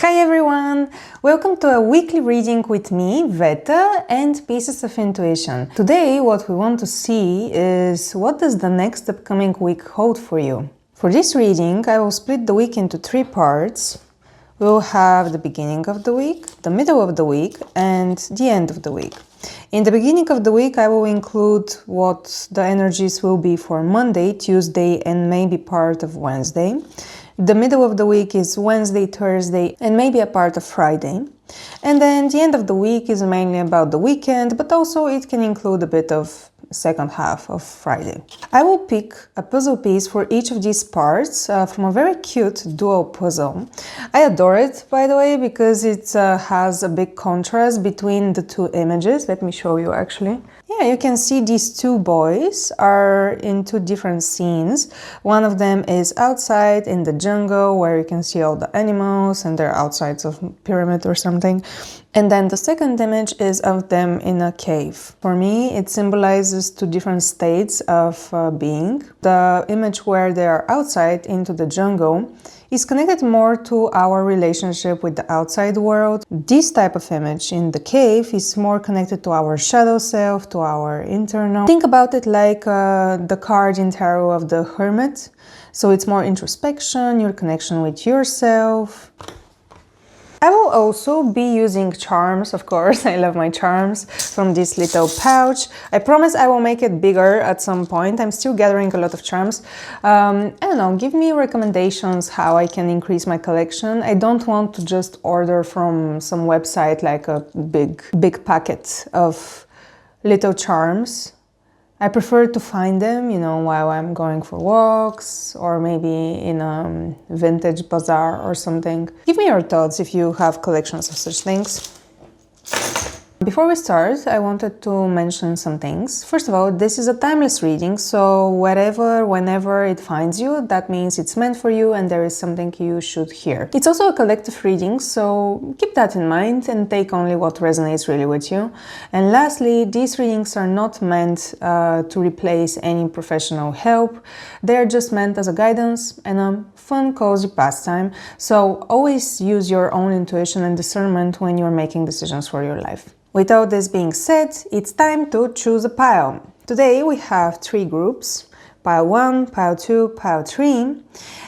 Hi everyone! Welcome to a weekly reading with me, Veta, and Pieces of Intuition. Today what we want to see is what does the next upcoming week hold for you. For this reading, I will split the week into three parts. We will have the beginning of the week, the middle of the week, and the end of the week. In the beginning of the week, I will include what the energies will be for Monday, Tuesday, and maybe part of Wednesday. The middle of the week is Wednesday, Thursday, and maybe a part of Friday. And then the end of the week is mainly about the weekend, but also it can include a bit of second half of Friday. I will pick a puzzle piece for each of these parts from a very cute dual puzzle. I adore it, by the way, because it has a big contrast between the two images. Let me show you actually. Yeah, you can see these two boys are in two different scenes. One of them is outside in the jungle where you can see all the animals and they're outside of a pyramid or something. And then the second image is of them in a cave. For me, it symbolizes two different states of being. The image where they are outside into the jungle is connected more to our relationship with the outside world. This type of image in the cave is more connected to our shadow self, to our internal. Think about it like the card in tarot of the Hermit. So it's more introspection, your connection with yourself. I will also be using charms, of course, I love my charms, from this little pouch. I promise I will make it bigger at some point. I'm still gathering a lot of charms. I don't know, give me recommendations how I can increase my collection. I don't want to just order from some website like a big packet of little charms. I prefer to find them, you know, while I'm going for walks or maybe in a vintage bazaar or something. Give me your thoughts if you have collections of such things. Before we start, I wanted to mention some things. First of all, this is a timeless reading, so whenever it finds you, that means it's meant for you and there is something you should hear. It's also a collective reading, so keep that in mind and take only what resonates really with you. And lastly, these readings are not meant to replace any professional help. They are just meant as a guidance and a fun, cozy pastime. So always use your own intuition and discernment when you're making decisions for your life. With all this being said, it's time to choose a pile. Today we have three groups, pile 1, pile 2, pile 3,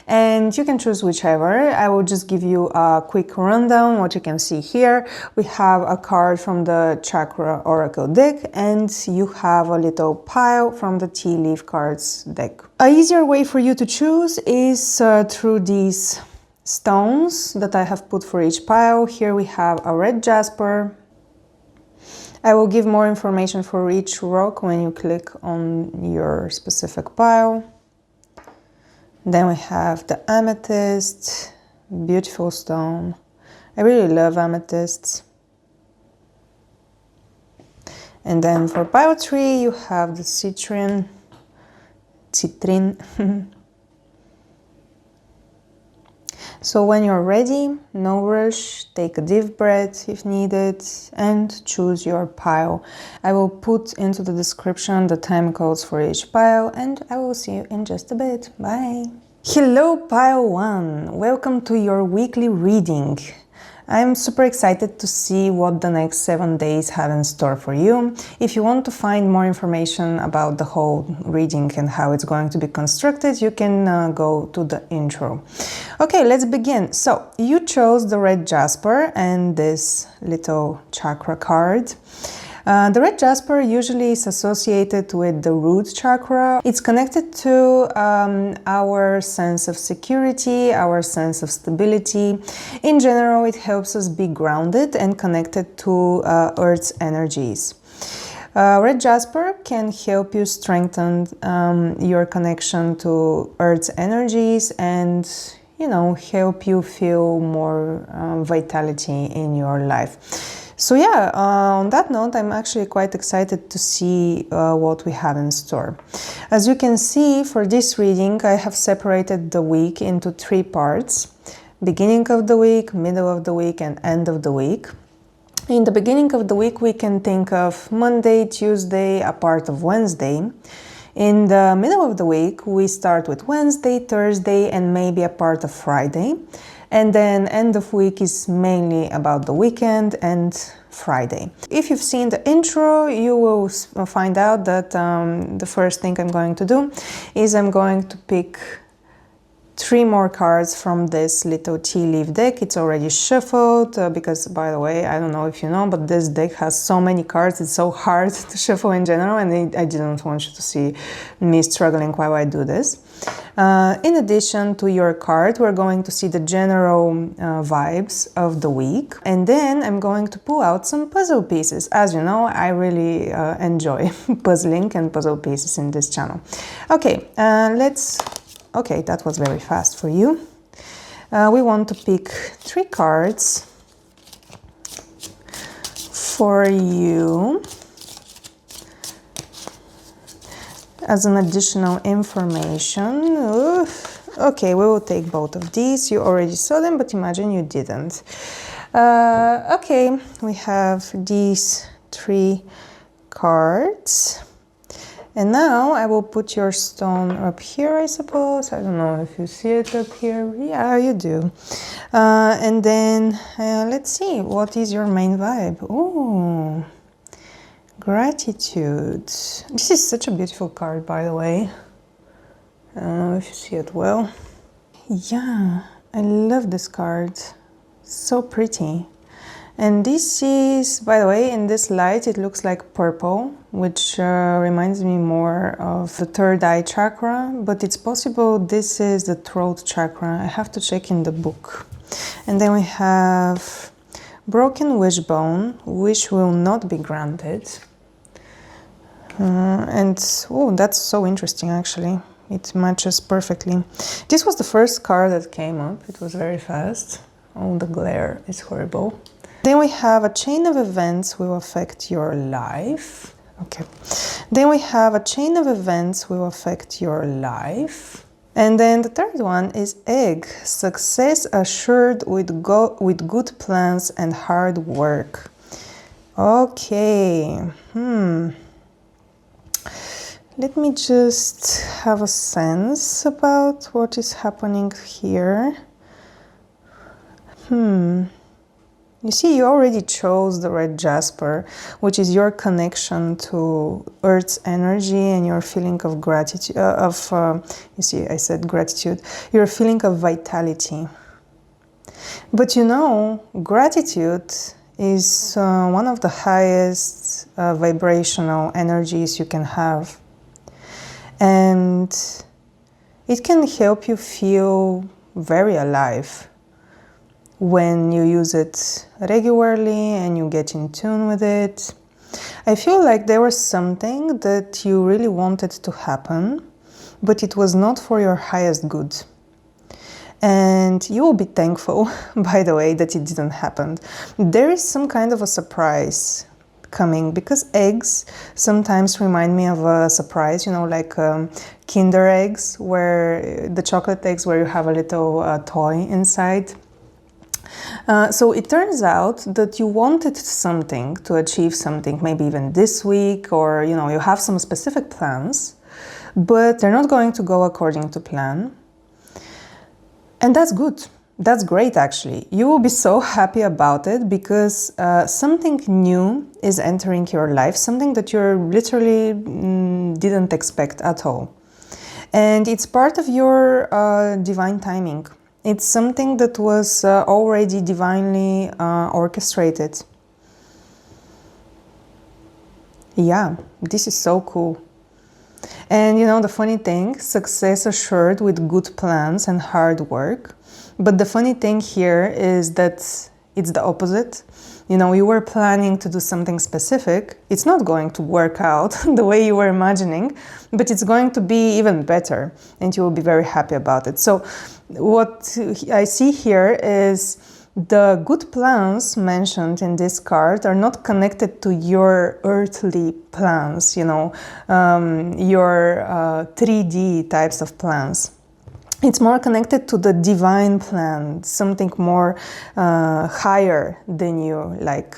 and you can choose whichever. I will just give you a quick rundown what you can see here. We have a card from the Chakra Oracle deck and you have a little pile from the Tea Leaf Cards deck. An easier way for you to choose is through these stones that I have put for each pile. Here we have a red jasper. I will give more information for each rock when you click on your specific pile. Then we have the amethyst, beautiful stone. I really love amethysts. And then for pile 3 you have the citrin. So when you're ready, no rush, take a deep breath if needed and choose your pile. I will put into the description the time codes for each pile and I will see you in just a bit. Bye! Hello pile 1! Welcome to your weekly reading. I'm super excited to see what the next 7 days have in store for you. If you want to find more information about the whole reading and how it's going to be constructed, you can go to the intro. Okay, let's begin. So, you chose the red jasper and this little chakra card. The red jasper usually is associated with the root chakra. It's connected to our sense of security, our sense of stability. In general, it helps us be grounded and connected to Earth's energies. Red jasper can help you strengthen your connection to Earth's energies and, you know, help you feel more vitality in your life. So yeah, on that note, I'm actually quite excited to see what we have in store. As you can see, for this reading, I have separated the week into three parts. Beginning of the week, middle of the week, and end of the week. In the beginning of the week, we can think of Monday, Tuesday, a part of Wednesday. In the middle of the week, we start with Wednesday, Thursday, and maybe a part of Friday. And then end of week is mainly about the weekend and Friday. If you've seen the intro, you will find out that the first thing I'm going to do is I'm going to pick 3 more cards from this little tea leaf deck. It's already shuffled because, by the way, I don't know if you know, but this deck has so many cards. It's so hard to shuffle in general, and I didn't want you to see me struggling while I do this. In addition to your card, we're going to see the general vibes of the week, and then I'm going to pull out some puzzle pieces. As you know, I really enjoy puzzling and puzzle pieces in this channel. Okay, Okay, that was very fast for you. We want to pick 3 cards for you as an additional information. Okay, we will take both of these. You already saw them, but imagine you didn't. Okay, we have these 3 cards. And now I will put your stone up here, I suppose. I don't know if you see it up here. Yeah, you do. And then let's see, what is your main vibe? Oh, gratitude. This is such a beautiful card, by the way. I don't know if you see it well. Yeah, I love this card. So pretty. And this is, by the way, in this light, it looks like purple, which reminds me more of the third eye chakra, but it's possible this is the throat chakra. I have to check in the book. And then we have broken wishbone, wish will not be granted. Oh, that's so interesting, actually. It matches perfectly. This was the first card that came up. It was very fast. Oh, the glare is horrible. Then we have a chain of events will affect your life. Okay. Then we have a chain of events will affect your life. And then the third one is egg. Success assured with good plans and hard work. Okay. Let me just have a sense about what is happening here. You see, you already chose the red jasper, which is your connection to Earth's energy and your feeling of gratitude, you see, I said gratitude, your feeling of vitality. But you know, gratitude is one of the highest vibrational energies you can have. And it can help you feel very alive when you use it regularly and you get in tune with it. I feel like there was something that you really wanted to happen, but it was not for your highest good. And you will be thankful, by the way, that it didn't happen. There is some kind of a surprise coming, because eggs sometimes remind me of a surprise, you know, like Kinder eggs, where the chocolate eggs where you have a little toy inside. So it turns out that you wanted something to achieve something, maybe even this week, or you know, you have some specific plans, but they're not going to go according to plan. And that's good. That's great, actually. You will be so happy about it because something new is entering your life, something that you literally didn't expect at all. And it's part of your divine timing. It's something that was already divinely orchestrated. Yeah, this is so cool. And you know, the funny thing, success assured with good plans and hard work. But the funny thing here is that it's the opposite. You know, you were planning to do something specific. It's not going to work out the way you were imagining, but it's going to be even better and you will be very happy about it. So what I see here is the good plans mentioned in this card are not connected to your earthly plans, you know, your 3D types of plans. It's more connected to the divine plan, something more higher than you, like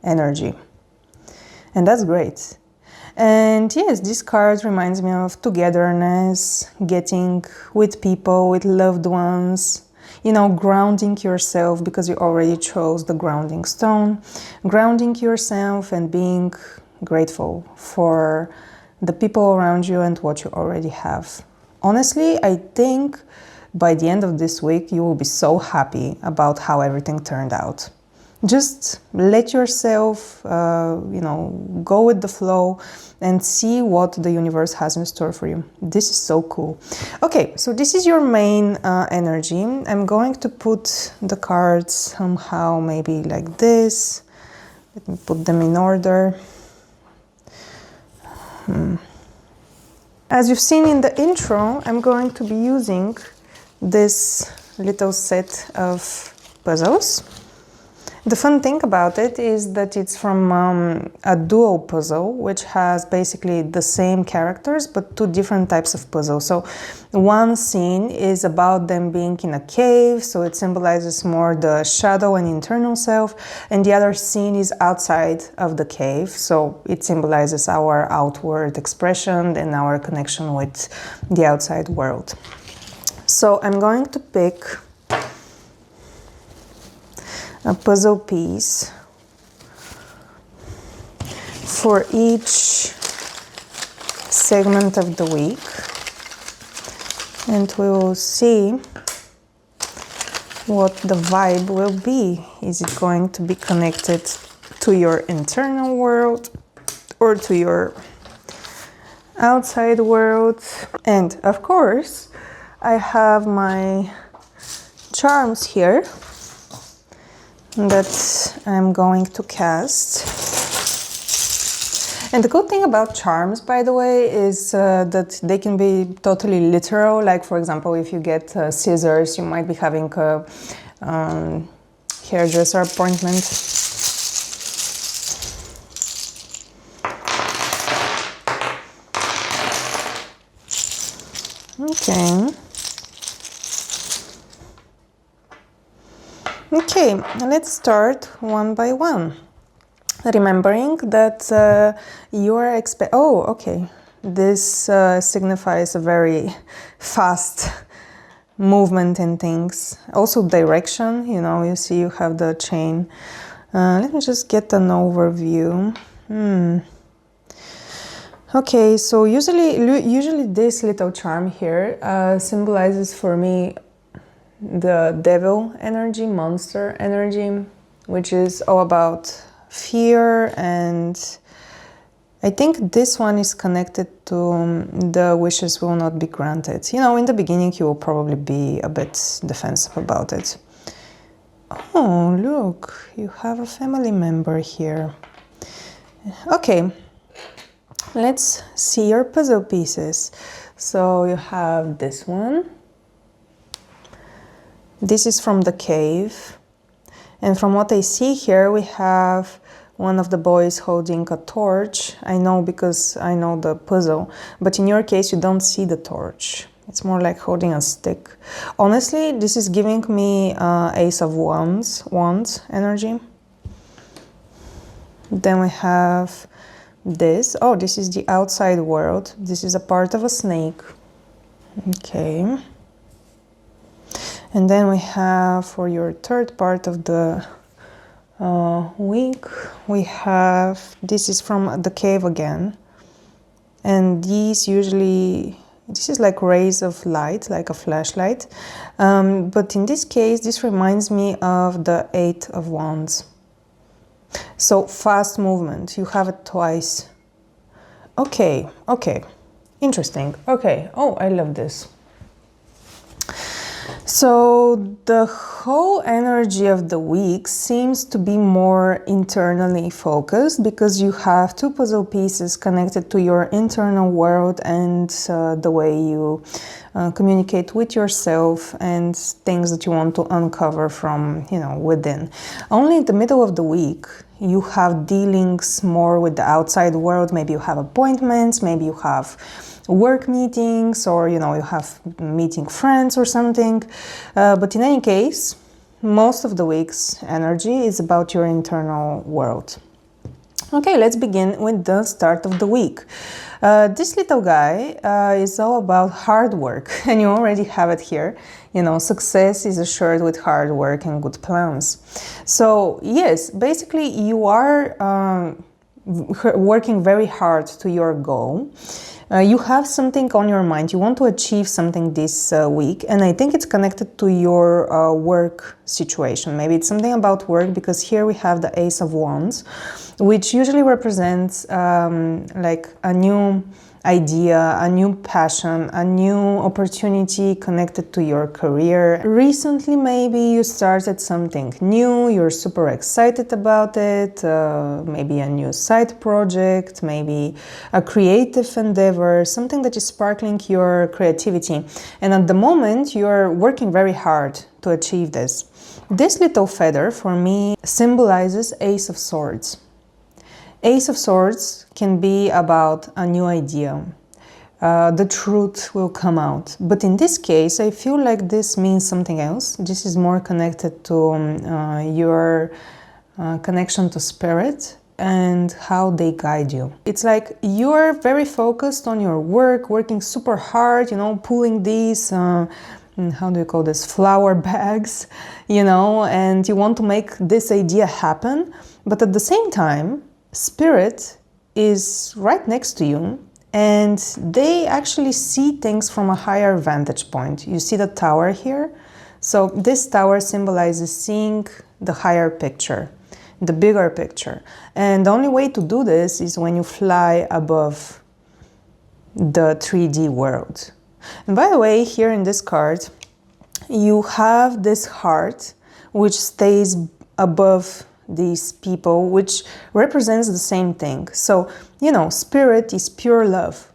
energy. And that's great. And yes, this card reminds me of togetherness, getting with people, with loved ones. you know, grounding yourself because you already chose the grounding stone, grounding yourself and being grateful for the people around you and what you already have. Honestly, I think by the end of this week, you will be so happy about how everything turned out. Just let yourself, you know, go with the flow and see what the universe has in store for you. This is so cool. Okay, so this is your main energy. I'm going to put the cards somehow, maybe like this. Let me put them in order. As you've seen in the intro, I'm going to be using this little set of puzzles. The fun thing about it is that it's from a duo puzzle, which has basically the same characters, but two different types of puzzles. So one scene is about them being in a cave, so it symbolizes more the shadow and internal self. And the other scene is outside of the cave, so it symbolizes our outward expression and our connection with the outside world. So I'm going to pick a puzzle piece for each segment of the week, and we will see what the vibe will be. Is it going to be connected to your internal world or to your outside world? And of course, I have my charms here that I'm going to cast. And the good thing about charms, by the way, is that they can be totally literal. Like, for example, if you get scissors, you might be having a hairdresser appointment. Okay. Okay, let's start one by one. Remembering that you are oh, okay. This signifies a very fast movement in things. Also direction, you know, you see you have the chain. Let me just get an overview. Okay, so usually this little charm here symbolizes for me the devil energy, monster energy, which is all about fear. And I think this one is connected to the wishes will not be granted. You know, in the beginning you will probably be a bit defensive about it. Oh, look, you have a family member here. Okay, let's see your puzzle pieces. So you have this one. This is from the cave, and from what I see here, we have one of the boys holding a torch. I know because I know the puzzle, but in your case, you don't see the torch. It's more like holding a stick. Honestly, this is giving me Ace of Wands energy. Then we have this. Oh, this is the outside world. This is a part of a snake. Okay. And then we have, for your third part of the week, we have, this is from the cave again. And these usually, this is like rays of light, like a flashlight. But in this case, this reminds me of the Eight of Wands. So fast movement, you have it twice. Okay, okay, interesting. Okay, oh, I love this. So the whole energy of the week seems to be more internally focused because you have two puzzle pieces connected to your internal world and the way you communicate with yourself and things that you want to uncover from, you know, within. Only in the middle of the week, you have dealings more with the outside world. Maybe you have appointments, maybe you have work meetings, or you know, you have meeting friends or something. But in any case, most of the week's energy is about your internal world. Okay, let's begin with the start of the week. This little guy is all about hard work, and you already have it here. You know, success is assured with hard work and good plans. So, yes, basically you are working very hard to your goal. You have something on your mind. You want to achieve something this week, and I think it's connected to your work situation. Maybe it's something about work, because here we have the Ace of Wands, which usually represents like a new idea, a new passion, a new opportunity connected to your career. Recently, maybe you started something new, you're super excited about it, maybe a new side project, maybe a creative endeavor, something that is sparkling your creativity. And at the moment, you're working very hard to achieve this. This little feather, for me, symbolizes Ace of Swords. Ace of Swords can be about a new idea. The truth will come out. But in this case, I feel like this means something else. This is more connected to your connection to spirit and how they guide you. It's like you're very focused on your work, working super hard, you know, pulling these how do you call this, flower bags, you know, and you want to make this idea happen. But at the same time, Spirit is right next to you, and they actually see things from a higher vantage point. You see the tower here? So this tower symbolizes seeing the higher picture, the bigger picture. And the only way to do this is when you fly above the 3D world. And by the way, here in this card, you have this heart which stays above these people, which represents the same thing. So, you know, spirit is pure love,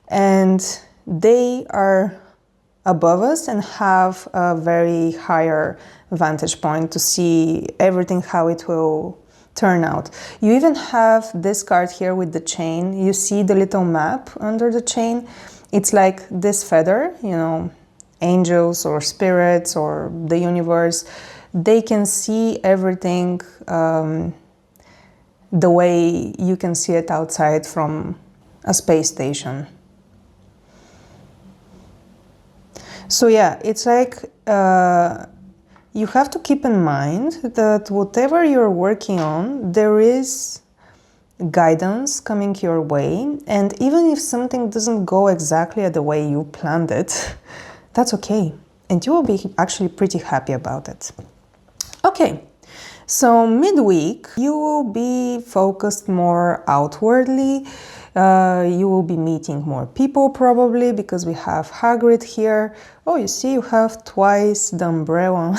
and they are above us and have a very higher vantage point to see everything, how it will turn out. You even have this card here with the chain. You see the little map under the chain. It's like this feather, you know, angels or spirits or the universe. They can see everything the way you can see it outside from a space station. So yeah, it's like you have to keep in mind that whatever you're working on, there is guidance coming your way. And even if something doesn't go exactly the way you planned it, that's okay. And you will be actually pretty happy about it. Okay, so midweek, you will be focused more outwardly. You will be meeting more people probably, because we have Hagrid here. Oh, you see, you have twice the umbrella,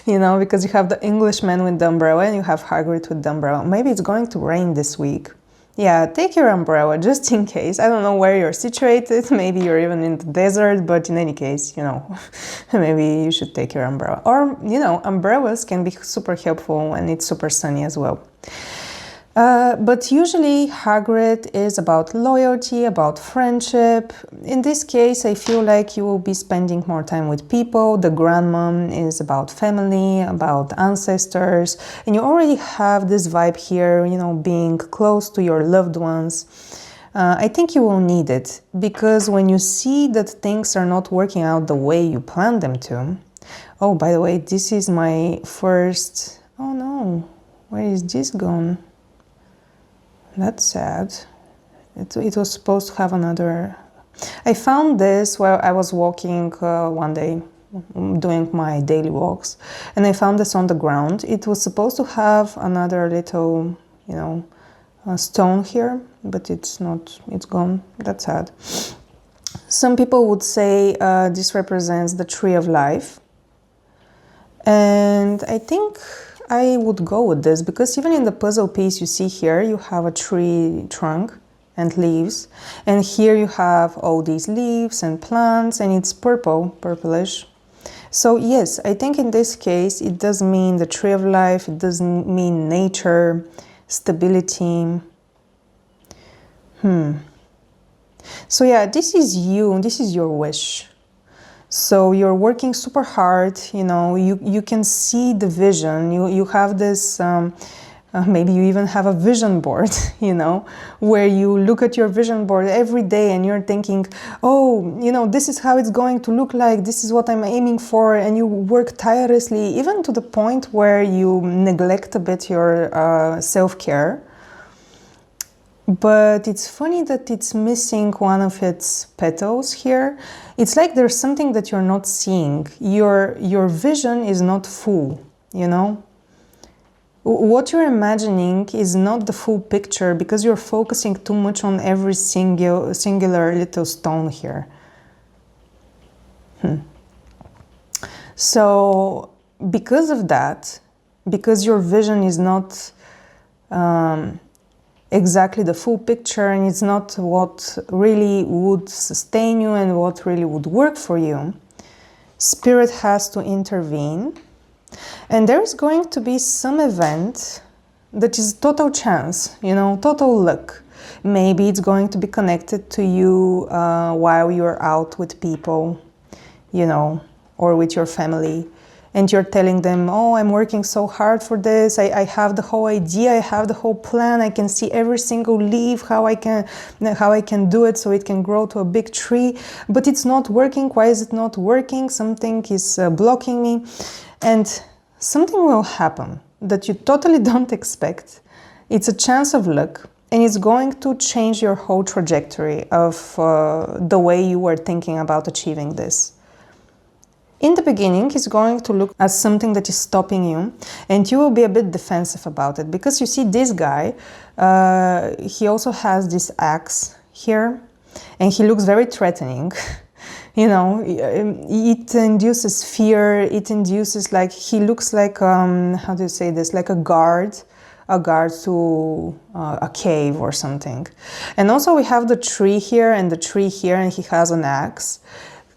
you know, because you have the Englishman with the umbrella and you have Hagrid with the umbrella. Maybe it's going to rain this week. Yeah, take your umbrella just in case. I don't know where you're situated. Maybe you're even in the desert, but in any case, you know, maybe you should take your umbrella. Or, you know, umbrellas can be super helpful when it's super sunny as well. But usually Hagrid is about loyalty, about friendship. In this case, I feel like you will be spending more time with people. The grandmom is about family, about ancestors. And you already have this vibe here, you know, being close to your loved ones. I think you will need it, because when you see that things are not working out the way you planned them to. Oh, by the way, this is my first... Oh no, where is this gone? That's sad. It was supposed to have another... I found this while I was walking one day, doing my daily walks, and I found this on the ground. It was supposed to have another little, you know, stone here, but it's not, it's gone. That's sad. Some people would say this represents the tree of life. And I think I would go with this, because even in the puzzle piece you see here, you have a tree trunk and leaves, and here you have all these leaves and plants, and it's purplish. So yes, I think in this case it does mean the tree of life, it doesn't mean nature, stability. So yeah, this is you, this is your wish. So you're working super hard, you know, you can see the vision, you have this Maybe you even have a vision board, you know, where you look at your vision board every day and you're thinking, oh, you know, this is how it's going to look like, this is what I'm aiming for, and you work tirelessly, even to the point where you neglect a bit your self-care. But it's funny that it's missing one of its petals here. It's like there's something that you're not seeing. Your vision is not full, you know? What you're imagining is not the full picture because you're focusing too much on every singular little stone here. So, because of that, because your vision is not exactly the full picture and it's not what really would sustain you and what really would work for you, Spirit has to intervene. And there is going to be some event that is total chance, you know, total luck. Maybe it's going to be connected to you while you're out with people, you know, or with your family. And you're telling them, oh, I'm working so hard for this. I have the whole idea. I have the whole plan. I can see every single leaf, how I can do it so it can grow to a big tree. But it's not working. Why is it not working? Something is blocking me. And something will happen that you totally don't expect. It's a chance of luck, and it's going to change your whole trajectory of the way you were thinking about achieving this. In the beginning, it's going to look as something that is stopping you, and you will be a bit defensive about it, because you see this guy, he also has this axe here, and he looks very threatening. You know, it induces fear, it induces, like, he looks like, how do you say this, like a guard to a cave or something. And also we have the tree here and the tree here, and he has an axe.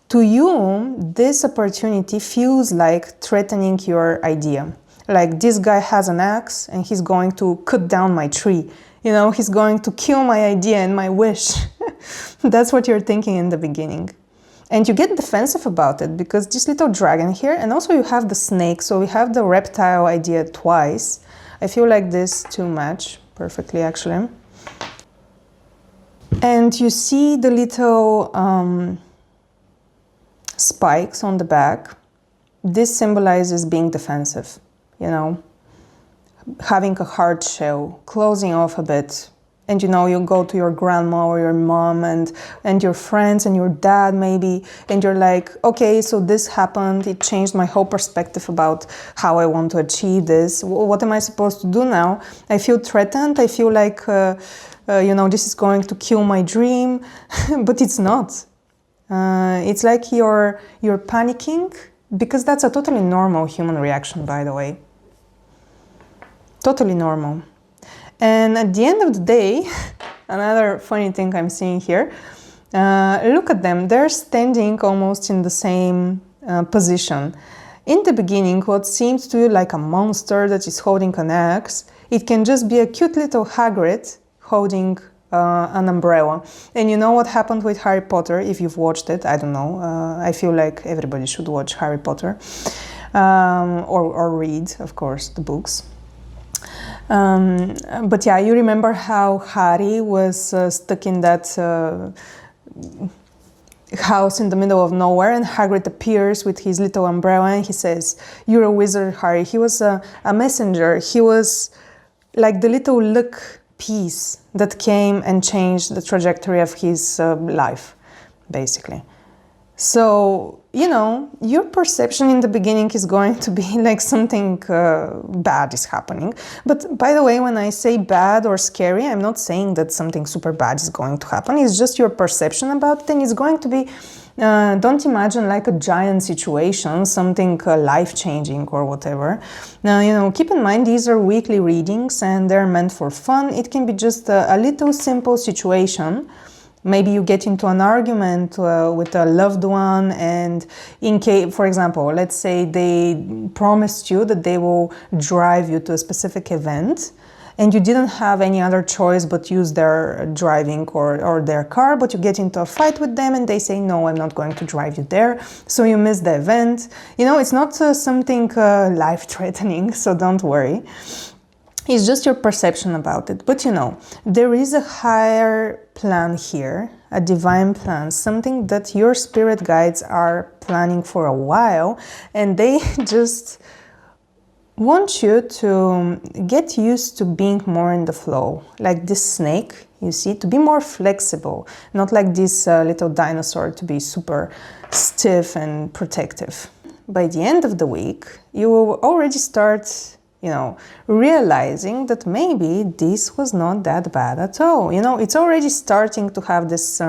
To you, this opportunity feels like threatening your idea. Like, this guy has an axe and he's going to cut down my tree. You know, he's going to kill my idea and my wish. That's what you're thinking in the beginning. And you get defensive about it because this little dragon here, and also you have the snake, so we have the reptile idea twice. I feel like this two match perfectly, actually. And you see the little spikes on the back. This symbolizes being defensive, you know, having a hard shell, closing off a bit. And, you know, you go to your grandma or your mom and your friends and your dad maybe, and you're like, okay, so this happened. It changed my whole perspective about how I want to achieve this. What am I supposed to do now? I feel threatened. I feel like, you know, this is going to kill my dream, but it's not. It's like you're panicking, because that's a totally normal human reaction, by the way. Totally normal. And at the end of the day, another funny thing I'm seeing here, look at them. They're standing almost in the same position. In the beginning, what seems to you like a monster that is holding an axe, it can just be a cute little Hagrid holding an umbrella. And you know what happened with Harry Potter, if you've watched it? I don't know. I feel like everybody should watch Harry Potter. Or read, of course, the books. But yeah, you remember how Harry was stuck in that house in the middle of nowhere, and Hagrid appears with his little umbrella and he says, "You're a wizard, Harry." He was a messenger. He was like the little luck piece that came and changed the trajectory of his life, basically. So, you know, your perception in the beginning is going to be like something bad is happening. But by the way, when I say bad or scary, I'm not saying that something super bad is going to happen. It's just your perception about it, and it's going to be, don't imagine like a giant situation, something life-changing or whatever. Now, you know, keep in mind these are weekly readings and they're meant for fun. It can be just a little simple situation. Maybe you get into an argument with a loved one, and in case, for example, let's say they promised you that they will drive you to a specific event, and you didn't have any other choice but use their driving or their car, but you get into a fight with them and they say, no, I'm not going to drive you there, so you miss the event. You know, it's not something life-threatening, so don't worry. It's just your perception about it. But you know, there is a higher plan here, a divine plan, something that your spirit guides are planning for a while, and they just want you to get used to being more in the flow, like this snake, you see, to be more flexible, not like this little dinosaur to be super stiff and protective. By the end of the week, you will already start, you know, realizing that maybe this was not that bad at all. You know, it's already starting to have this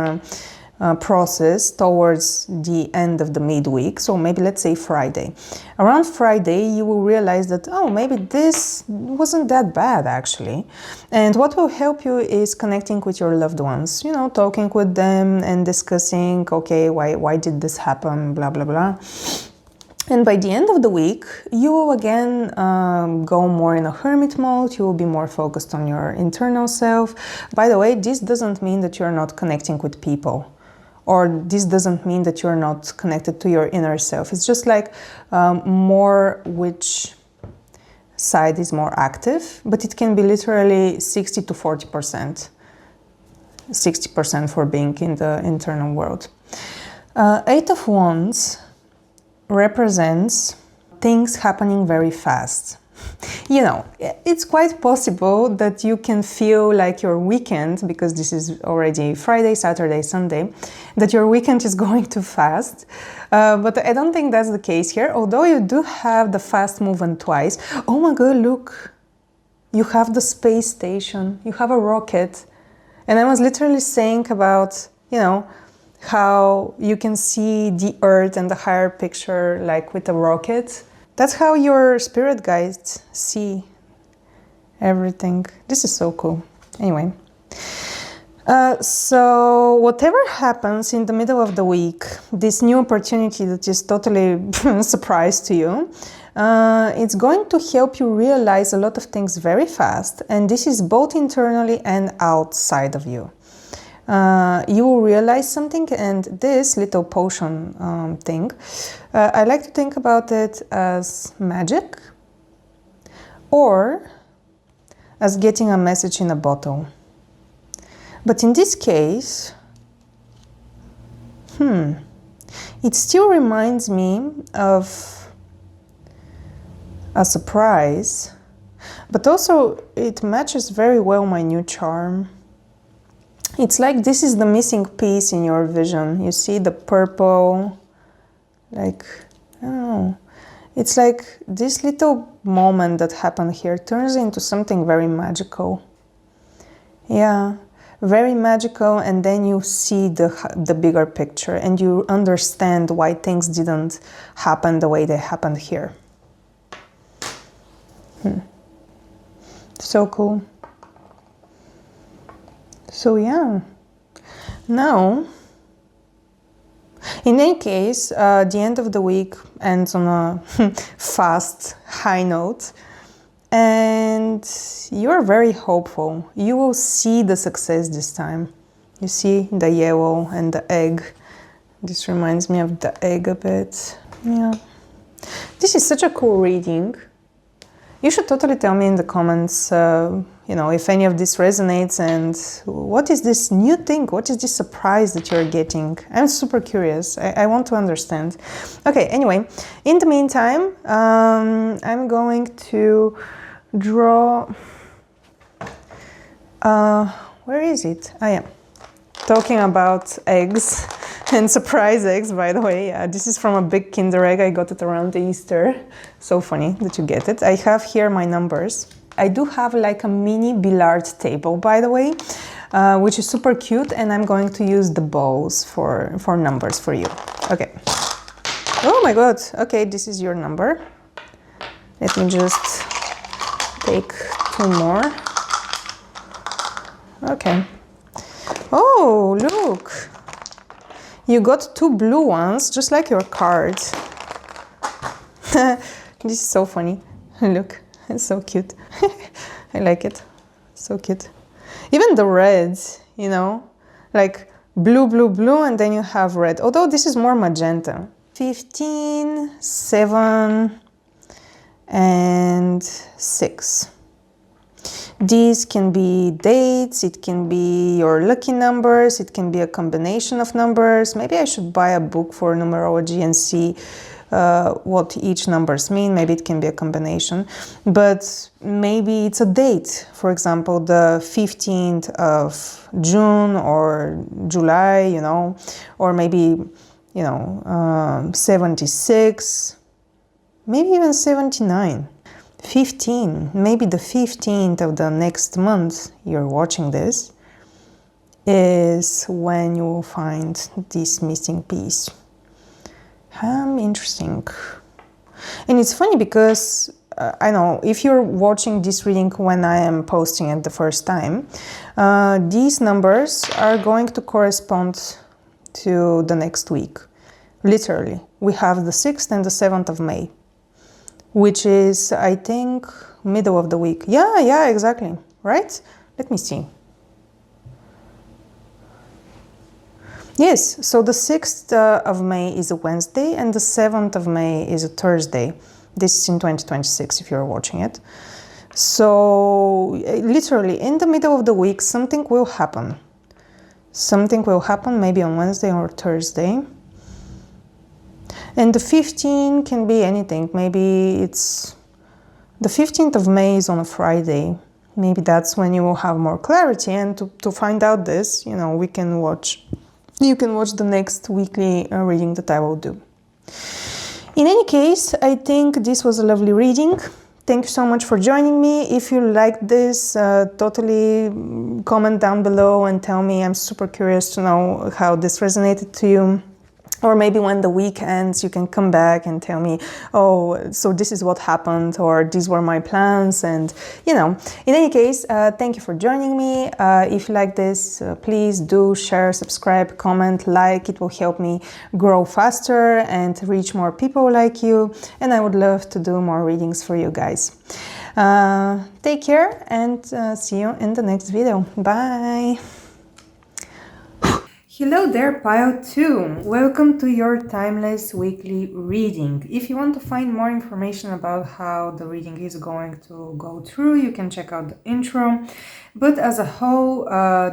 process towards the end of the midweek. So maybe let's say Friday. Around Friday, you will realize that, oh, maybe this wasn't that bad actually. And what will help you is connecting with your loved ones, you know, talking with them and discussing, okay, why did this happen, blah, blah, blah. And by the end of the week, you will again go more in a hermit mode. You will be more focused on your internal self. By the way, this doesn't mean that you're not connecting with people, or this doesn't mean that you're not connected to your inner self. It's just like more which side is more active, but it can be literally 60 to 40%. 60% for being in the internal world. Eight of Wands represents things happening very fast. You know, it's quite possible that you can feel like your weekend, because this is already Friday, Saturday, Sunday, that your weekend is going too fast. But I don't think that's the case here, although you do have the fast movement twice. Oh my God, look, you have the space station, you have a rocket. And I was literally saying about, you know, how you can see the earth and the higher picture like with a rocket. That's how your spirit guides see everything. This is so cool. Anyway, so whatever happens in the middle of the week, this new opportunity that is totally a surprise to you, it's going to help you realize a lot of things very fast, and this is both internally and outside of you. You will realize something, and this little potion thing, I like to think about it as magic or as getting a message in a bottle. But in this case, it still reminds me of a surprise, but also it matches very well my new charm. It's like this is the missing piece in your vision. You see the purple, like, I don't know. It's like this little moment that happened here turns into something very magical. Yeah, very magical, and then you see the bigger picture and you understand why things didn't happen the way they happened here. So cool. So yeah, now, in any case, the end of the week ends on a fast, high note, and you're very hopeful. You will see the success this time. You see the yellow and the egg. This reminds me of the egg a bit. Yeah. This is such a cool reading. You should totally tell me in the comments, you know, if any of this resonates, and what is this new thing? What is this surprise that you're getting? I'm super curious. I want to understand. Okay, anyway, in the meantime, I'm going to draw... where is it? I am talking about eggs and surprise eggs, by the way. This is from a big Kinder egg. I got it around Easter. So funny that you get it. I have here my numbers. I do have like a mini billiard table, by the way, which is super cute, and I'm going to use the balls for numbers for you. Okay. Oh my God. Okay, this is your number. Let me just take two more. Okay. Oh, look. You got two blue ones, just like your card. This is so funny. Look, it's so cute. I like it. So cute. Even the reds, you know, like blue, blue, blue, and then you have red. Although this is more magenta. 15, 7, and 6. These can be dates, it can be your lucky numbers, it can be a combination of numbers. Maybe I should buy a book for numerology and see what each numbers mean. Maybe it can be a combination, but maybe it's a date. For example, the 15th of June or July, you know, or maybe, you know, 76, maybe even 79. 15, maybe the 15th of the next month you're watching this is when you will find this missing piece. Interesting. And it's funny because I know if you're watching this reading when I am posting it the first time, these numbers are going to correspond to the next week. Literally, we have the 6th and the 7th of May. Which is, I think, middle of the week. Yeah, exactly. Right? Let me see. Yes, so the 6th of May is a Wednesday and the 7th of May is a Thursday. This is in 2026 if you're watching it. So, literally, in the middle of the week, something will happen. Something will happen, maybe on Wednesday or Thursday. And the 15 can be anything. Maybe it's the 15th of May is on a Friday. Maybe that's when you will have more clarity. And to find out this, you know, you can watch the next weekly reading that I will do. In any case, I think this was a lovely reading. Thank you so much for joining me. If you liked this, totally comment down below and tell me. I'm super curious to know how this resonated to you. Or maybe when the week ends, you can come back and tell me, oh, so this is what happened, or these were my plans. And, you know, in any case, thank you for joining me. If you like this, please do share, subscribe, comment, like. It will help me grow faster and reach more people like you. And I would love to do more readings for you guys. Take care and see you in the next video. Bye. Hello there, Pile 2. Welcome to your timeless weekly reading. If you want to find more information about how the reading is going to go through, you can check out the intro. But as a whole,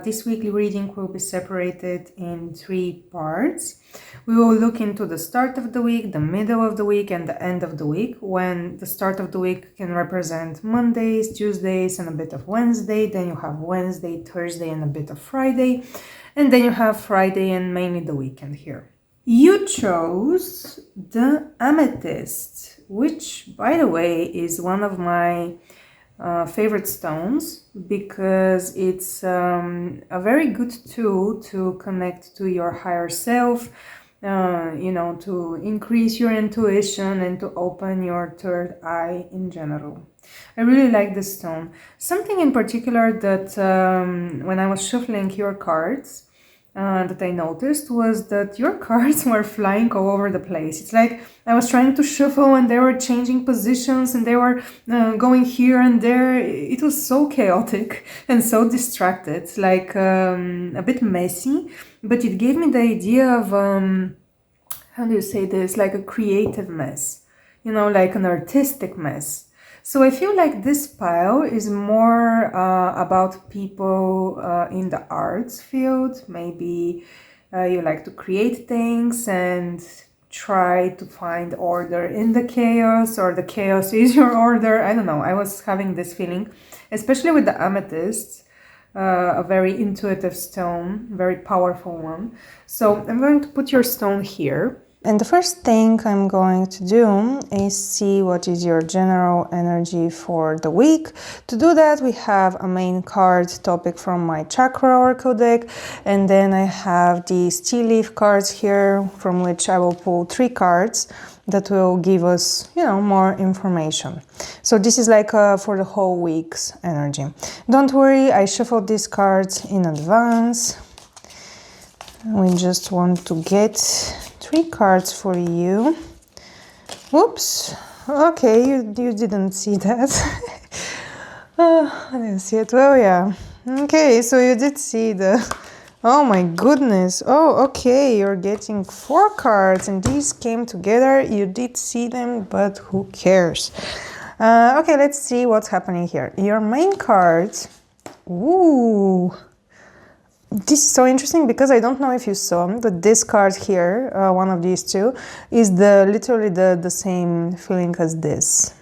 this weekly reading will be separated in 3 parts. We will look into the start of the week, the middle of the week, and the end of the week, when the start of the week can represent Mondays, Tuesdays, and a bit of Wednesday. Then you have Wednesday, Thursday, and a bit of Friday. And then you have Friday and mainly the weekend here. You chose the amethyst, which, by the way, is one of my favorite stones because it's a very good tool to connect to your higher self, you know, to increase your intuition and to open your third eye in general. I really like this stone. Something in particular that when I was shuffling your cards, that I noticed was that your cards were flying all over the place. It's like I was trying to shuffle and they were changing positions and they were going here and there. It was so chaotic and so distracted, like a bit messy, but it gave me the idea of, how do you say this, like a creative mess, you know, like an artistic mess. So I feel like this pile is more about people in the arts field. Maybe you like to create things and try to find order in the chaos, or the chaos is your order. I don't know. I was having this feeling, especially with the amethyst, a very intuitive stone, very powerful one. So I'm going to put your stone here. And the first thing I'm going to do is see what is your general energy for the week. To do that, we have a main card topic from my Chakra Oracle deck, and then I have the steel leaf cards here, from which I will pull 3 cards that will give us, you know, more information. So this is like for the whole week's energy. Don't worry, I shuffled these cards in advance. We just want to get 3 cards for you. Whoops. Okay, you didn't see that. I didn't see it. Well, yeah. Okay, so you did see the... Oh my goodness. Oh, okay, you're getting 4 cards and these came together. You did see them, but who cares? Okay, let's see what's happening here. Your main card. Ooh. This is so interesting because I don't know if you saw, but this card here, one of these two, is literally the same feeling as this.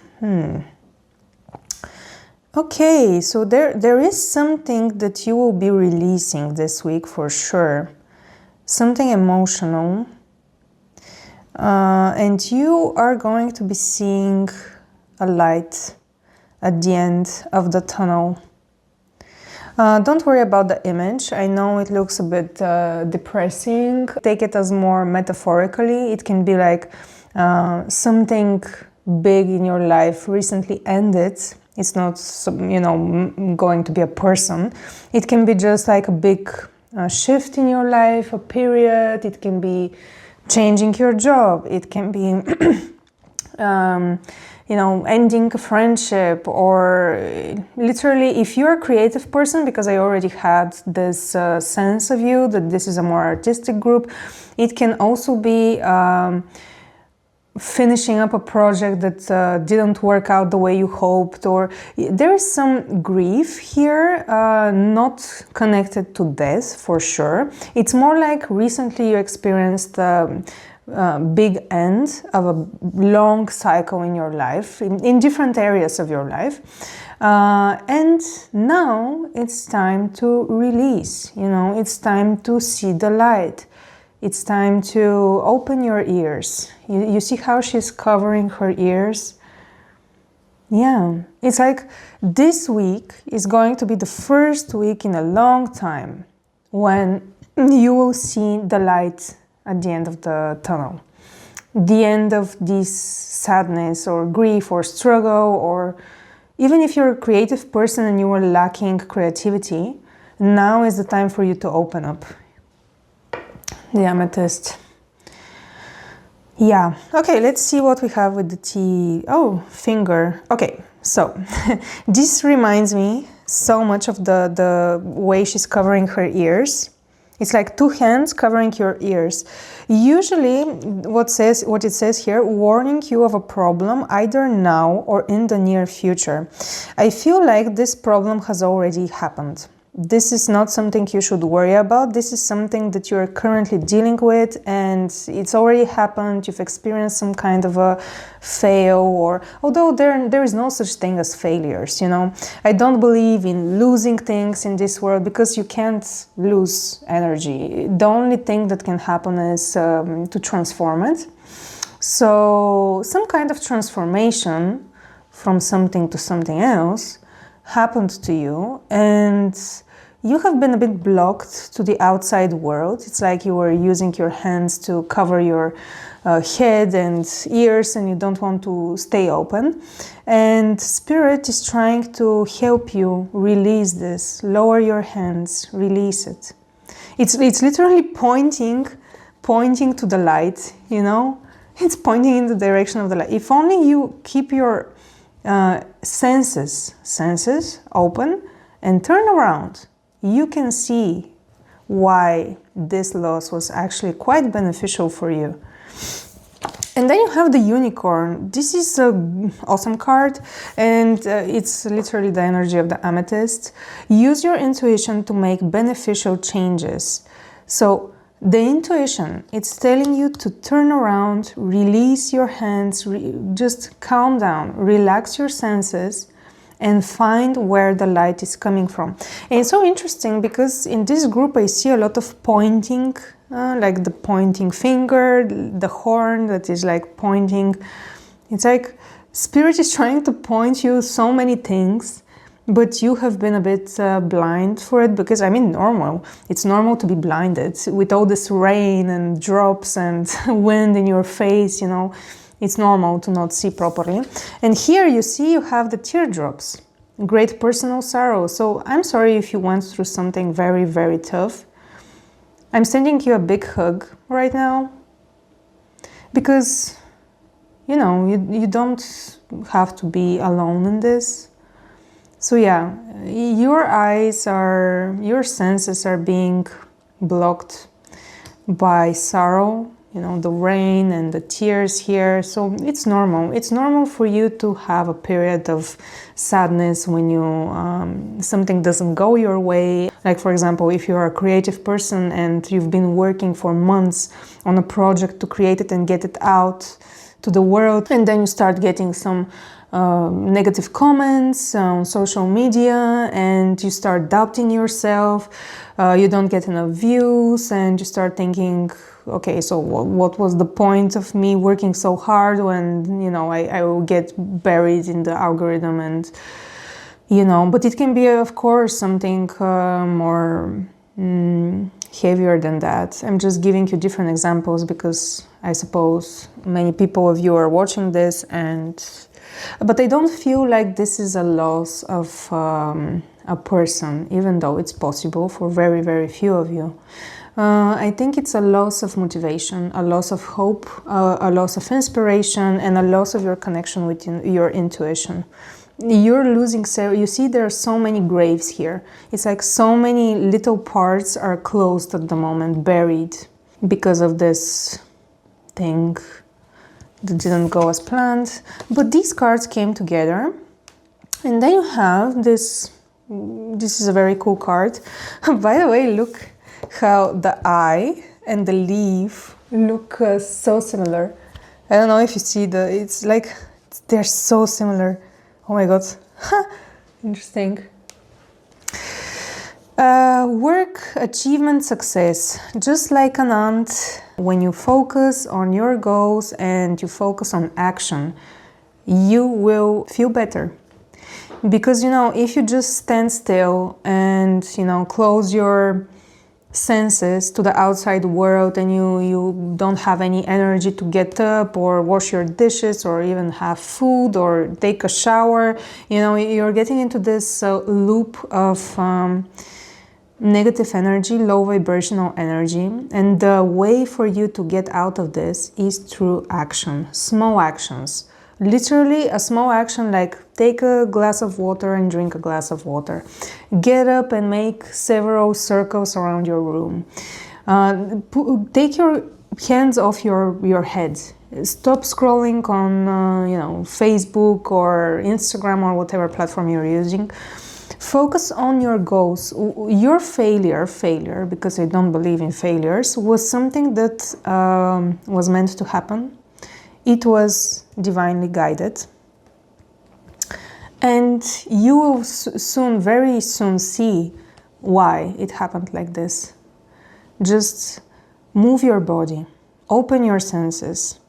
Okay, so there is something that you will be releasing this week for sure. Something emotional. And you are going to be seeing a light at the end of the tunnel. Don't worry about the image. I know it looks a bit depressing. Take it as more metaphorically. It can be like something big in your life recently ended. It's not, going to be a person. It can be just like a big shift in your life, a period. It can be changing your job. It can be ending a friendship, or literally if you're a creative person, because I already had this sense of you that this is a more artistic group, it can also be finishing up a project that didn't work out the way you hoped, or there is some grief here, not connected to death for sure. It's more like recently you experienced big end of a long cycle in your life, in different areas of your life, and now it's time to release. It's time to see the light. It's time to open your ears. You see how she's covering her ears? Yeah, it's like this week is going to be the first week in a long time when you will see the light at the end of the tunnel. The end of this sadness or grief or struggle, or even if you're a creative person and you were lacking creativity, now is the time for you to open up. The amethyst. Yeah, okay, let's see what we have with the T. Oh, finger. Okay, so this reminds me so much of the way she's covering her ears. It's like two hands covering your ears. Usually what it says here, warning you of a problem either now or in the near future. I feel like this problem has already happened. This is not something you should worry about. This is something that you're currently dealing with, and it's already happened. You've experienced some kind of a fail, or although there is no such thing as failures, I don't believe in losing things in this world, because you can't lose energy. The only thing that can happen is to transform it. So some kind of transformation from something to something else happened to you, and you have been a bit blocked to the outside world. It's like you were using your hands to cover your head and ears, and you don't want to stay open. And Spirit is trying to help you release this. Lower your hands, release it. It's literally pointing to the light, It's pointing in the direction of the light. If only you keep your senses open and turn around, you can see why this loss was actually quite beneficial for you. And then you have the unicorn. This is an awesome card, and it's literally the energy of the amethyst. Use your intuition to make beneficial changes. So the intuition, it's telling you to turn around, release your hands, just calm down, relax your senses, and find where the light is coming from. And it's so interesting because in this group I see a lot of pointing, like the pointing finger, the horn that is like pointing. It's like Spirit is trying to point you so many things, but you have been a bit blind for it, because normal. It's normal to be blinded with all this rain and drops and wind in your face, It's normal to not see properly. And here you see you have the teardrops, great personal sorrow. So I'm sorry if you went through something very, very tough. I'm sending you a big hug right now, because, you don't have to be alone in this. So yeah, your senses are being blocked by sorrow. you know, the rain and the tears here. So it's normal. It's normal for you to have a period of sadness when you something doesn't go your way. Like, for example, if you're a creative person and you've been working for months on a project to create it and get it out to the world, and then you start getting some negative comments on social media, and you start doubting yourself, you don't get enough views, and you start thinking, okay, so what was the point of me working so hard when, you know, I will get buried in the algorithm, and, you know, but it can be, of course, something more heavier than that. I'm just giving you different examples because I suppose many people of you are watching this, but I don't feel like this is a loss of a person, even though it's possible for very, very few of you. I think it's a loss of motivation, a loss of hope, a loss of inspiration, and a loss of your connection with your intuition. You're losing, you see there are so many graves here. It's like so many little parts are closed at the moment, buried, because of this thing that didn't go as planned. But these cards came together, and then you have this is a very cool card. By the way, look how the eye and the leaf look so similar. I don't know if you see it's like they're so similar. Oh my god. Interesting. Work, achievement, success. Just like an ant, when you focus on your goals and you focus on action, you will feel better. Because, you know, if you just stand still and, you know, close your senses to the outside world, and you don't have any energy to get up or wash your dishes or even have food or take a shower, you know, you're getting into this loop of negative energy, low vibrational energy. And the way for you to get out of this is through action, small actions. Literally a small action, like take a glass of water and drink a glass of water. Get up and make several circles around your room. Take your hands off your head. Stop scrolling on you know, Facebook or Instagram or whatever platform you're using. Focus on your goals. Your failure, because I don't believe in failures, was something that was meant to happen. It was divinely guided. And you will very soon see why it happened like this. Just move your body, open your senses,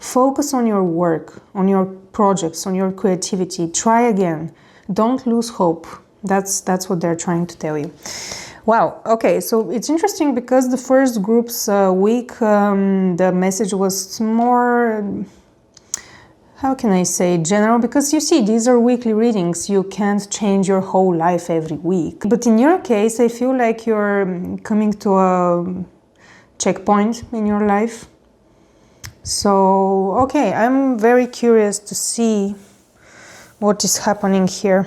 focus on your work, on your projects, on your creativity. Try again. Don't lose hope. That's what they're trying to tell you. Wow. Okay, so it's interesting because the first group's week, the message was more, how can I say, general, because you see, these are weekly readings. You can't change your whole life every week. But in your case, I feel like you're coming to a checkpoint in your life. So, okay, I'm very curious to see what is happening here.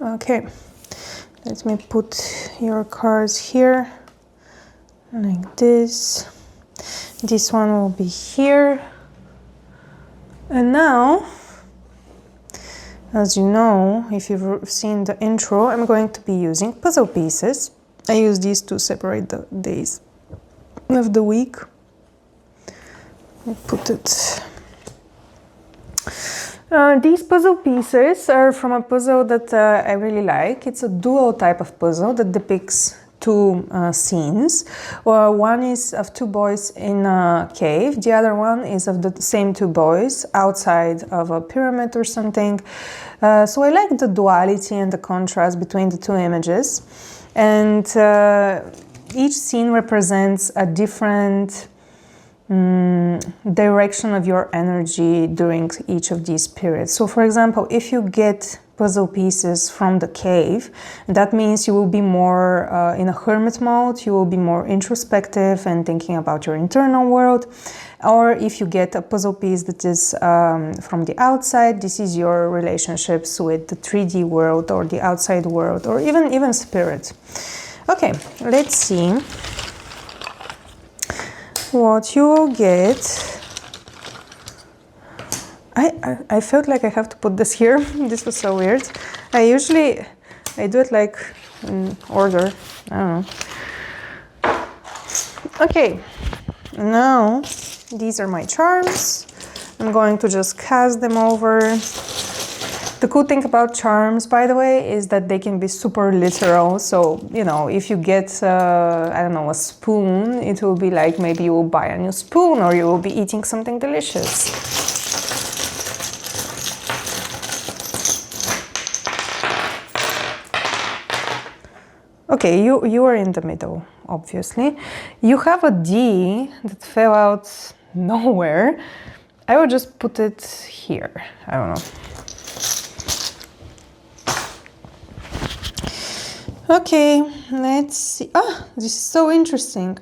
Okay. Let me put your cards here, like this. This one will be here. And now, as you know, if you've seen the intro, I'm going to be using puzzle pieces. I use these to separate the days of the week. I put it. These puzzle pieces are from a puzzle that I really like. It's a duo type of puzzle that depicts two scenes. One is of two boys in a cave. The other one is of the same two boys outside of a pyramid or something. So I like the duality and the contrast between the two images. And each scene represents a different direction of your energy during each of these periods. So for example, if you get puzzle pieces from the cave, that means you will be more in a hermit mode, you will be more introspective and thinking about your internal world. Or if you get a puzzle piece that is from the outside, this is your relationships with the 3D world or the outside world, or even spirit. Okay, let's see. what you will get. I felt like I have to put this here. This was so weird. I do it like in order. I don't know. Okay, now these are my charms. I'm going to just cast them over. The cool thing about charms, by the way, is that they can be super literal. So, you know, if you get, I don't know, a spoon, it will be like maybe you will buy a new spoon or you will be eating something delicious. Okay, you are in the middle, obviously. You have a D that fell out nowhere. I will just put it here. I don't know. Okay, let's see. Ah, this is so interesting.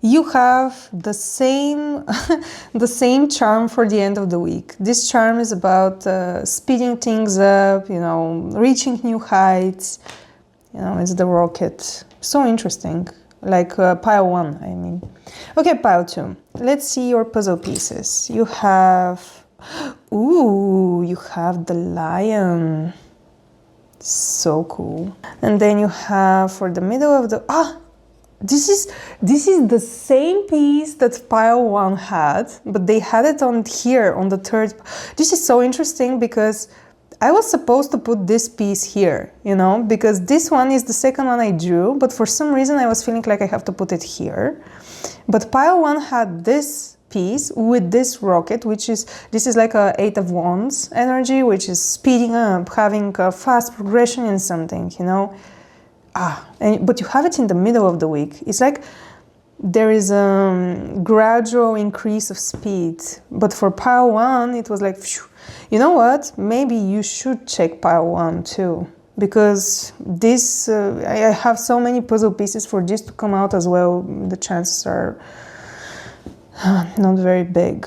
You have the same the same charm for the end of the week. This charm is about speeding things up, you know, reaching new heights. You know, it's the rocket. So interesting. Like pile 1, I mean. Okay, pile 2. Let's see your puzzle pieces. You have... Ooh, you have the lion. So cool. And then you have for the middle of the... This is the same piece that pile 1 had, but they had it on here, on the third... This is so interesting because I was supposed to put this piece here, you know, because this one is the second one I drew, but for some reason I was feeling like I have to put it here. But pile 1 had this piece with this rocket, this is like a 8 of Wands energy, which is speeding up, having a fast progression in something, you know. But you have it in the middle of the week. It's like there is a gradual increase of speed. But for pile 1, it was like, phew. You know what? Maybe you should check pile 1 too. Because this, I have so many puzzle pieces for this to come out as well. The chances are not very big.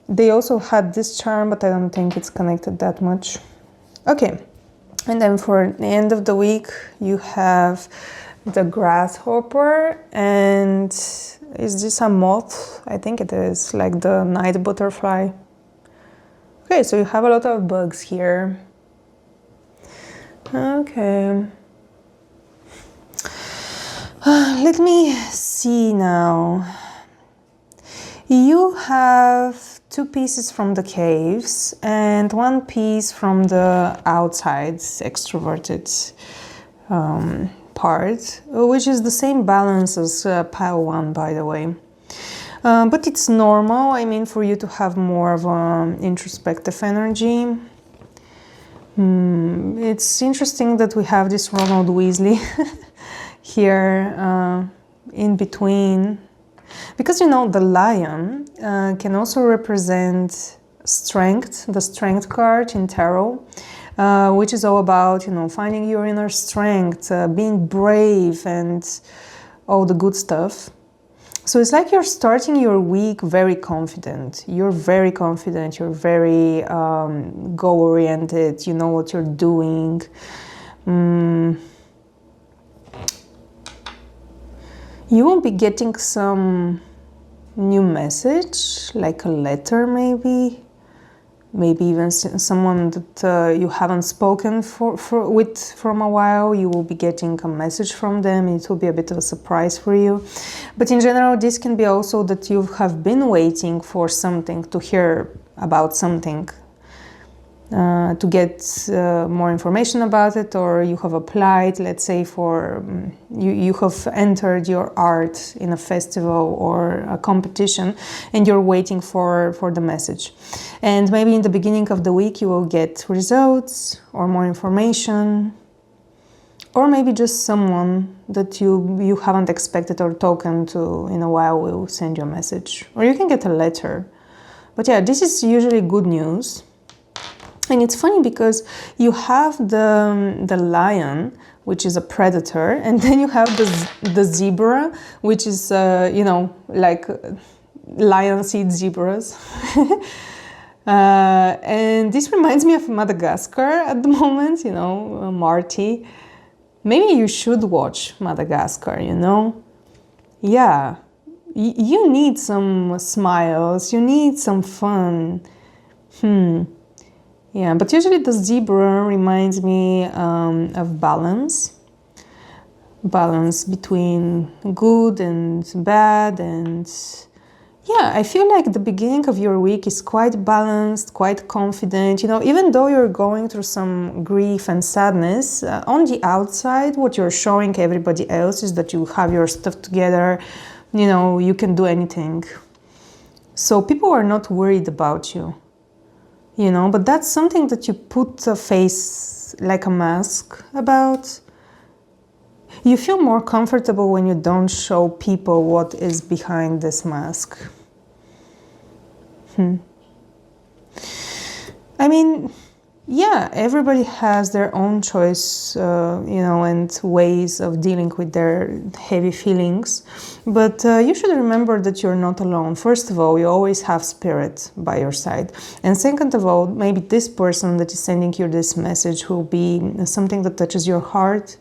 They also had this charm, but I don't think it's connected that much. Okay. And then for the end of the week, you have the grasshopper, and is this a moth? I think it is, like the night butterfly. Okay, so you have a lot of bugs here. Okay. Let me see now. You have 2 pieces from the caves and 1 piece from the outside extroverted part, which is the same balance as pile 1, by the way. But it's normal, I mean, for you to have more of an introspective energy. It's interesting that we have this Ronald Weasley here in between. Because, you know, the lion can also represent strength, the strength card in tarot, which is all about, you know, finding your inner strength, being brave and all the good stuff. So it's like you're starting your week very confident. You're very confident, you're very goal-oriented, you know what you're doing. You will be getting some new message, like a letter maybe even someone that you haven't spoken with from a while. You will be getting a message from them. It will be a bit of a surprise for you. But in general, this can be also that you have been waiting for something, to hear about something, to get more information about it, or you have applied, let's say, for you have entered your art in a festival or a competition, and you're waiting for the message. And maybe in the beginning of the week you will get results or more information, or maybe just someone that you haven't expected or talked to in a while will send you a message, or you can get a letter. But yeah, this is usually good news. And it's funny because you have the lion, which is a predator, and then you have the zebra, which is, you know, like lions eat zebras. And this reminds me of Madagascar at the moment, you know, Marty. Maybe you should watch Madagascar, you know? Yeah, You need some smiles, you need some fun. Yeah, but usually the zebra reminds me of balance. Balance between good and bad, and yeah, I feel like the beginning of your week is quite balanced, quite confident. Even though you're going through some grief and sadness, on the outside, what you're showing everybody else is that you have your stuff together. You can do anything. So people are not worried about you. But that's something that you put a face like a mask about. You feel more comfortable when you don't show people what is behind this mask. I mean, yeah, everybody has their own choice, and ways of dealing with their heavy feelings. But you should remember that you're not alone. First of all, you always have spirit by your side. And second of all, maybe this person that is sending you this message will be something that touches your heart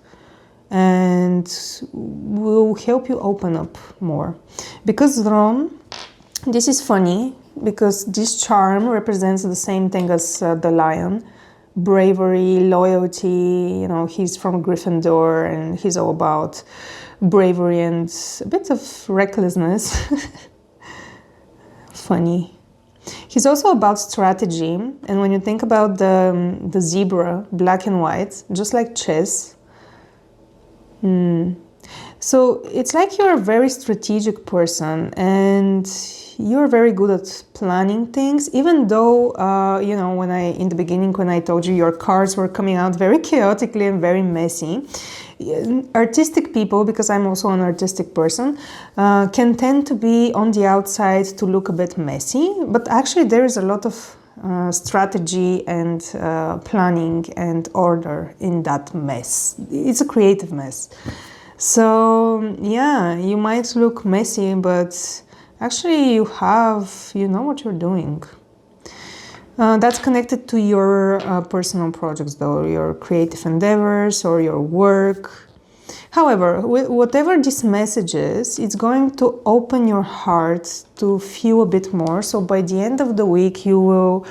and will help you open up more. Because Ron, this is funny, because this charm represents the same thing as the lion. Bravery, loyalty, he's from Gryffindor and he's all about bravery and a bit of recklessness. Funny. He's also about strategy, and when you think about the zebra, black and white, just like chess. So it's like you're a very strategic person and you're very good at planning things, even though, in the beginning, when I told you your cards were coming out very chaotically and very messy. Artistic people, because I'm also an artistic person, can tend to be on the outside to look a bit messy, but actually there is a lot of strategy and planning and order in that mess. It's a creative mess. So yeah, you might look messy, but actually you know what you're doing. That's connected to your personal projects though, your creative endeavors or your work. However, whatever this message is, it's going to open your heart to feel a bit more. So by the end of the week, you will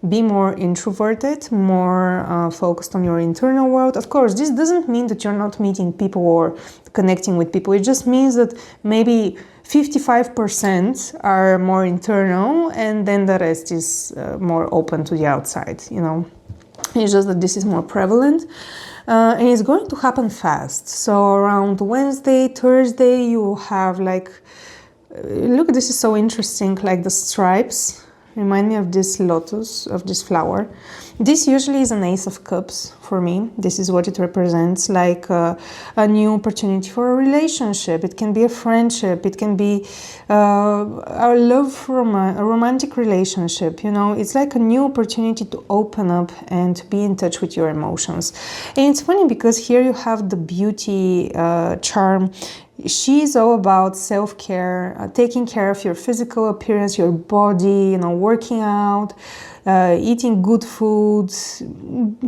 be more introverted, more focused on your internal world. Of course, this doesn't mean that you're not meeting people or connecting with people. It just means that maybe 55% are more internal and then the rest is more open to the outside, It's just that this is more prevalent. And it's going to happen fast. So around Wednesday, Thursday, you will have look, this is so interesting, like the stripes remind me of this lotus, of this flower. This usually is an Ace of Cups for me. This is what it represents, like a new opportunity for a relationship. It can be a friendship. It can be a romantic relationship. It's like a new opportunity to open up and to be in touch with your emotions. And it's funny because here you have the beauty charm. She's all about self-care, taking care of your physical appearance, your body, working out, eating good foods,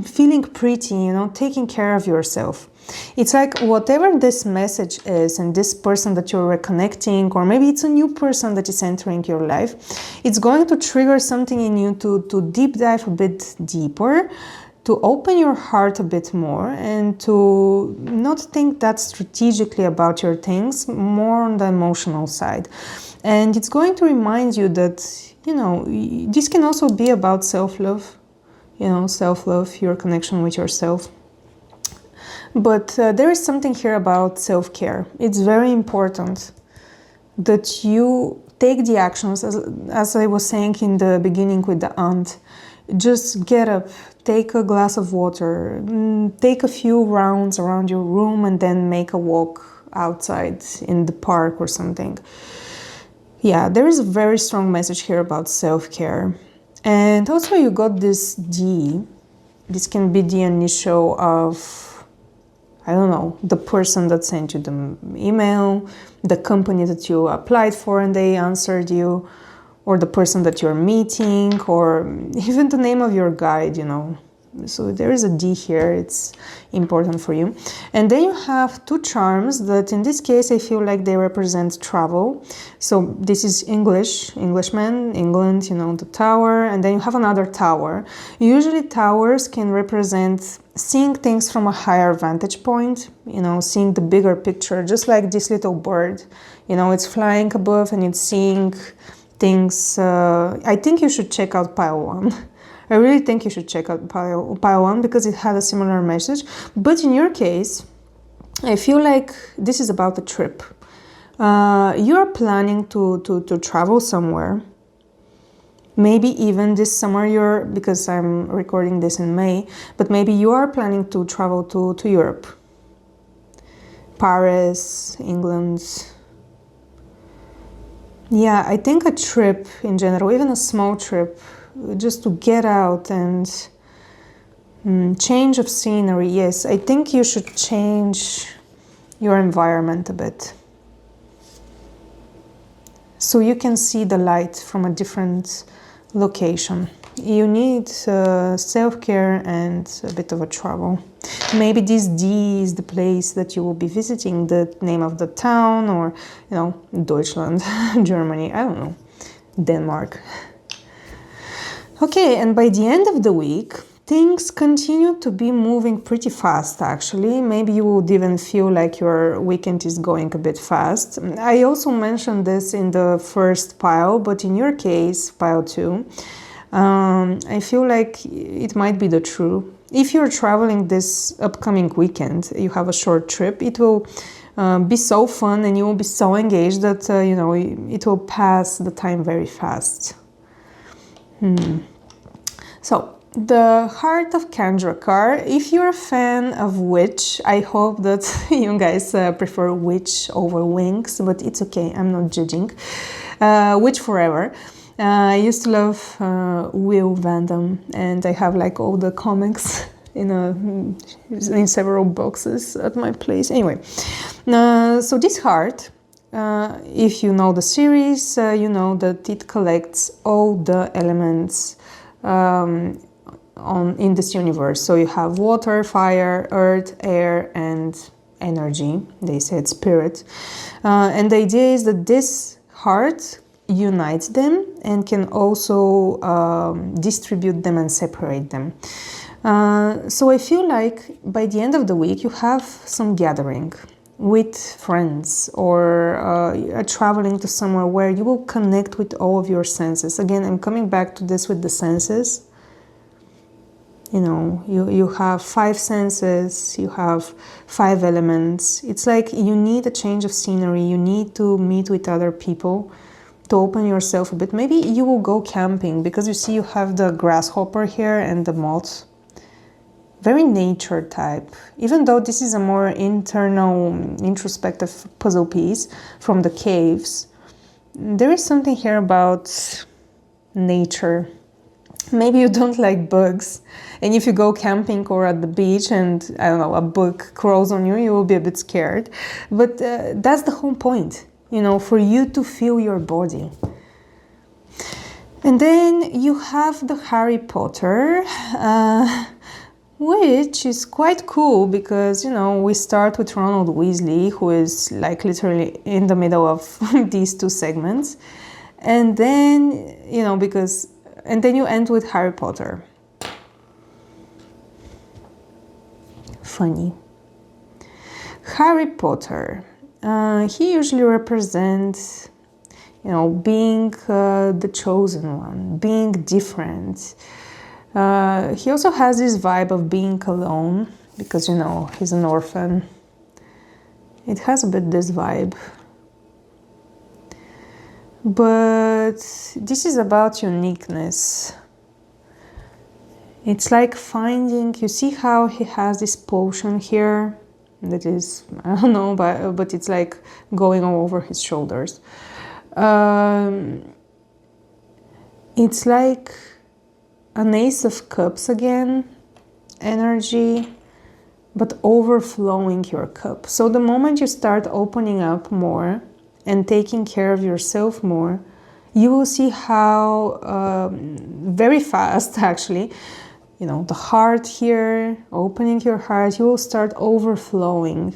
feeling pretty, taking care of yourself. It's like whatever this message is and this person that you're reconnecting, or maybe it's a new person that is entering your life, it's going to trigger something in you to deep dive a bit deeper, to open your heart a bit more and to not think that strategically about your things, more on the emotional side. And it's going to remind you that, this can also be about self-love, self-love, your connection with yourself. But there is something here about self-care. It's very important that you take the actions, as I was saying in the beginning with the ant. Just get up, take a glass of water, take a few rounds around your room and then make a walk outside in the park or something. Yeah, there is a very strong message here about self-care. And also you got this D. This can be the initial of, I don't know, the person that sent you the email, the company that you applied for and they answered you, or the person that you're meeting, or even the name of your guide, So there is a D here, it's important for you. And then you have two charms that in this case I feel like they represent travel. So this is Englishman, England, you know, the tower, and then you have another tower. Usually towers can represent seeing things from a higher vantage point, you know, seeing the bigger picture, just like this little bird, you know, it's flying above and it's seeing things. I think you should check out pile 1. I really think you should check out pile 1 because it had a similar message. But in your case, I feel like this is about a trip. You're planning to travel somewhere. Maybe even this summer because I'm recording this in May, but maybe you are planning to travel to Europe. Paris, England. Yeah, I think a trip in general, even a small trip, just to get out and change of scenery. Yes, I think you should change your environment a bit so you can see the light from a different location. You need self-care and a bit of a travel. Maybe this D is the place that you will be visiting, the name of the town, or, you know, Deutschland, Germany, I don't know, Denmark. Okay, and by the end of the week, things continue to be moving pretty fast, actually. Maybe you would even feel like your weekend is going a bit fast. I also mentioned this in the first pile, but in your case, pile 2, I feel like it might be the true. If you're traveling this upcoming weekend, you have a short trip, it will be so fun and you will be so engaged that, you know, it will pass the time very fast. So, the Heart of Chandrakar. If you're a fan of witch, I hope that you guys prefer witch over wings, but it's okay, I'm not judging. Witch forever. I used to love Will Vandam, and I have like all the comics in several boxes at my place. Anyway, so this heart, if you know the series, you know that it collects all the elements in this universe. So you have water, fire, earth, air, and energy. They said spirit. And the idea is that this heart unites them and can also distribute them and separate them. So I feel like by the end of the week you have some gathering with friends or traveling to somewhere where you will connect with all of your senses. Again, I'm coming back to this with the senses. You know, you have 5 senses, you have 5 elements. It's like you need a change of scenery, you need to meet with other people to open yourself a bit. Maybe you will go camping because you see you have the grasshopper here and the moth. Very nature type. Even though this is a more internal, introspective puzzle piece from the caves, there is something here about nature. Maybe you don't like bugs, and if you go camping or at the beach and, I don't know, a bug crawls on you, you will be a bit scared. But that's the whole point, you know, for you to feel your body. And then you have the Harry Potter, which is quite cool because, you know, we start with Ronald Weasley, who is like literally in the middle of these 2 segments. And then, you know, and then you end with Harry Potter. Funny. Harry Potter. He usually represents, you know, being the chosen one, being different. He also has this vibe of being alone because, you know, he's an orphan. It has a bit this vibe. But this is about uniqueness. It's like finding, you see how he has this potion here that is, I don't know, but it's like going all over his shoulders. It's like an Ace of Cups again, energy, but overflowing your cup. So the moment you start opening up more and taking care of yourself more, you will see how very fast actually, you know, the heart here, opening your heart, you will start overflowing.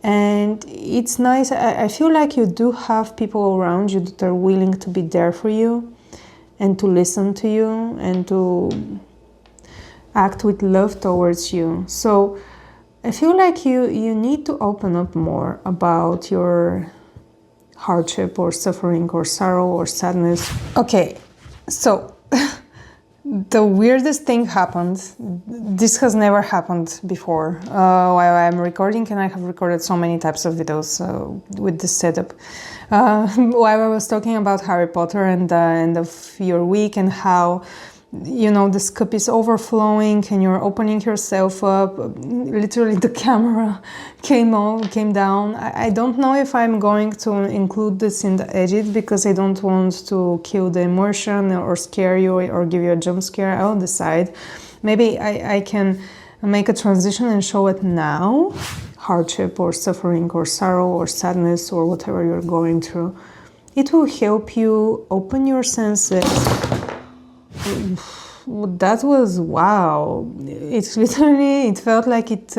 And it's nice. I feel like you do have people around you that are willing to be there for you and to listen to you and to act with love towards you. So I feel like you need to open up more about your hardship or suffering or sorrow or sadness. Okay, so the weirdest thing happened. This has never happened before while I'm recording, and I have recorded so many types of videos with this setup. While I was talking about Harry Potter and the end of your week and how, you know, this cup is overflowing and you're opening yourself up. Literally the camera came down. I don't know if I'm going to include this in the edit because I don't want to kill the emotion or scare you or give you a jump scare. I'll decide. Maybe I can make a transition and show it now. Hardship or suffering or sorrow or sadness or whatever you're going through. It will help you open your senses. That was wow. It felt like it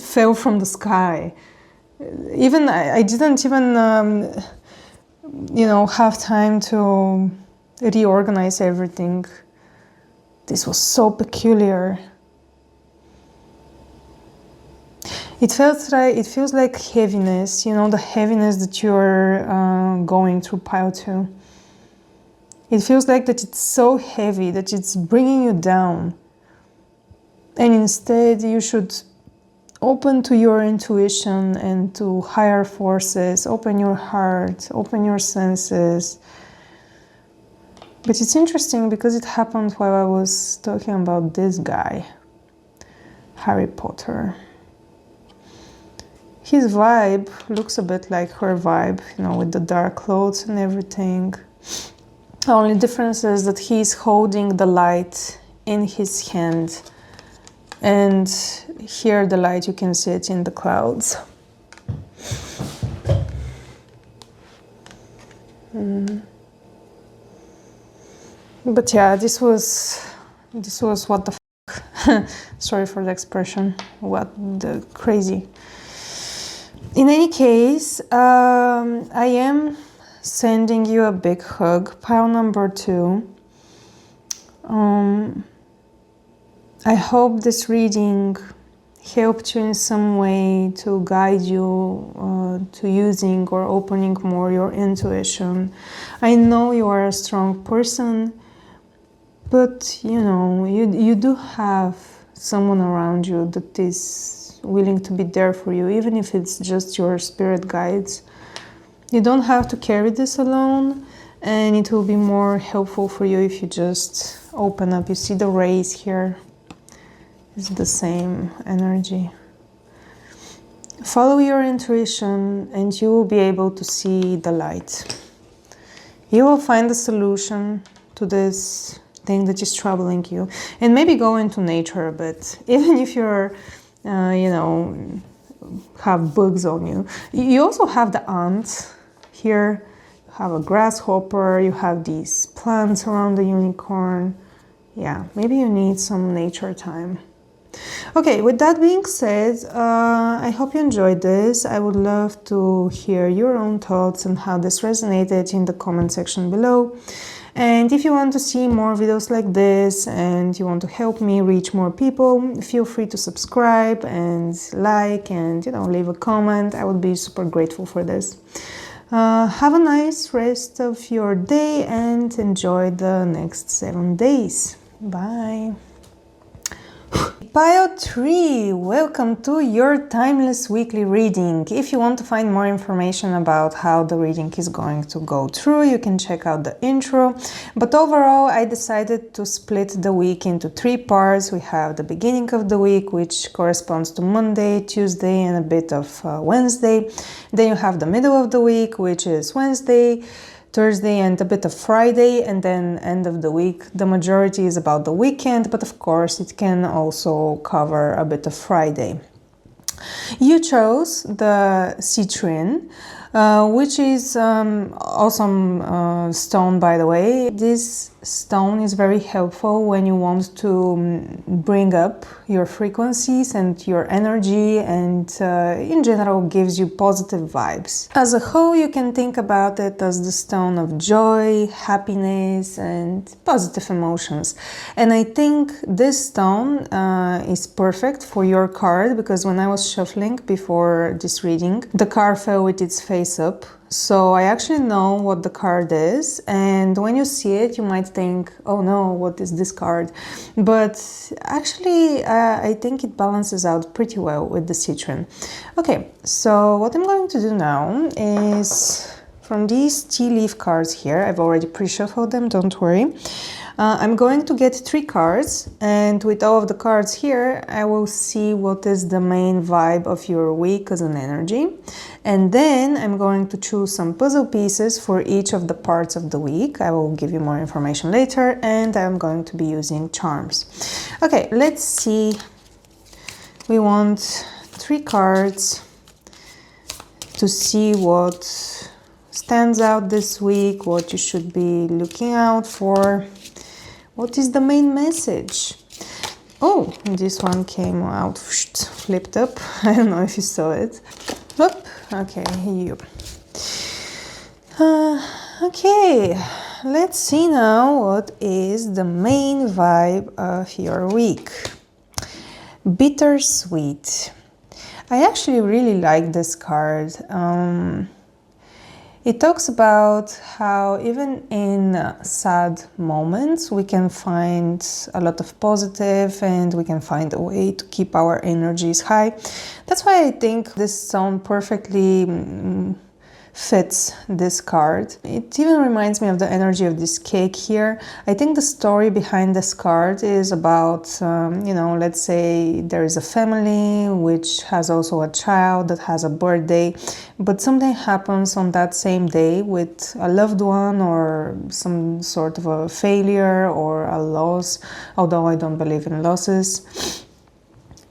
fell from the sky. Even I didn't even you know, have time to reorganize everything. This was so peculiar. It feels like heaviness, you know, the heaviness that you're going through pile 2. It feels like that it's so heavy that it's bringing you down. And instead you should open to your intuition and to higher forces, open your heart, open your senses. But it's interesting because it happened while I was talking about this guy, Harry Potter. His vibe looks a bit like her vibe, you know, with the dark clothes and everything. The only difference is that he's holding the light in his hand, and here the light, you can see it in the clouds. But yeah, this was what the fuck. Sorry for the expression. What the crazy. In any case, I am sending you a big hug, pile number 2. I hope this reading helped you in some way to guide you to using or opening more your intuition. I know you are a strong person, but you know, you do have someone around you that is willing to be there for you, even if it's just your spirit guides. You don't have to carry this alone, and it will be more helpful for you if you just open up. You see the rays here? It's the same energy. Follow your intuition and you will be able to see the light. You will find a solution to this thing that is troubling you. And maybe go into nature a bit. Even if you're, you know, have bugs on you. You also have the ants here. You have a grasshopper. You have these plants around the unicorn. Yeah, maybe you need some nature time. Okay, with that being said, I hope you enjoyed this. I would love to hear your own thoughts and how this resonated in the comment section below. And if you want to see more videos like this and you want to help me reach more people, feel free to subscribe and like and, you know, leave a comment. I would be super grateful for this. Have a nice rest of your day and enjoy the next 7 days. Bye. Pile 3, welcome to your timeless weekly reading. If you want to find more information about how the reading is going to go through, you can check out the intro. But overall, I decided to split the week into 3 parts. We have the beginning of the week, which corresponds to Monday, Tuesday, and a bit of Wednesday. Then you have the middle of the week, which is Wednesday, Thursday, and a bit of Friday, and then end of the week. The majority is about the weekend, but of course it can also cover a bit of Friday. You chose the citrine, which is awesome stone, by the way. This stone is very helpful when you want to bring up your frequencies and your energy, and in general gives you positive vibes. As a whole, you can think about it as the stone of joy, happiness, and positive emotions. And I think this stone is perfect for your card, because when I was shuffling before this reading, the card fell with its face up. So I actually know what the card is, and when you see it, you might think, oh no, what is this card? But actually, I think it balances out pretty well with the citrine. Okay, so what I'm going to do now is, from these tea leaf cards here, I've already pre-shuffled them, don't worry. I'm going to get 3 cards, and with all of the cards here, I will see what is the main vibe of your week as an energy. And then I'm going to choose some puzzle pieces for each of the parts of the week. I will give you more information later, and I'm going to be using charms. Okay, let's see. We want 3 cards to see what stands out this week, what you should be looking out for. What is the main message? Oh, this one came out flipped up. I don't know if you saw it. Oop. Okay, you. Okay, let's see now what is the main vibe of your week. Bittersweet. I actually really like this card. It talks about how even in sad moments we can find a lot of positive, and we can find a way to keep our energies high. That's why I think this song perfectly fits this card. It even reminds me of the energy of this cake here. I think the story behind this card is about, let's say there is a family which has also a child that has a birthday, but something happens on that same day with a loved one, or some sort of a failure or a loss, although I don't believe in losses.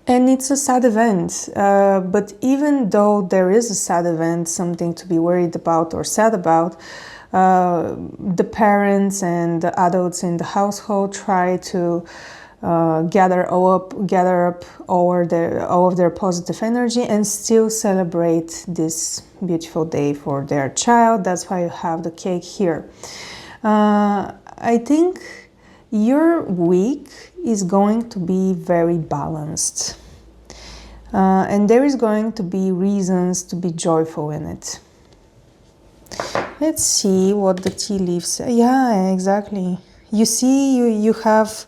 And it's a sad event, but even though there is a sad event, something to be worried about or sad about, the parents and the adults in the household try to gather up all of their positive energy and still celebrate this beautiful day for their child. That's why you have the cake here. I think your week is going to be very balanced, and there is going to be reasons to be joyful in it. Let's see what the tea leaves say. Yeah, exactly. You see, you have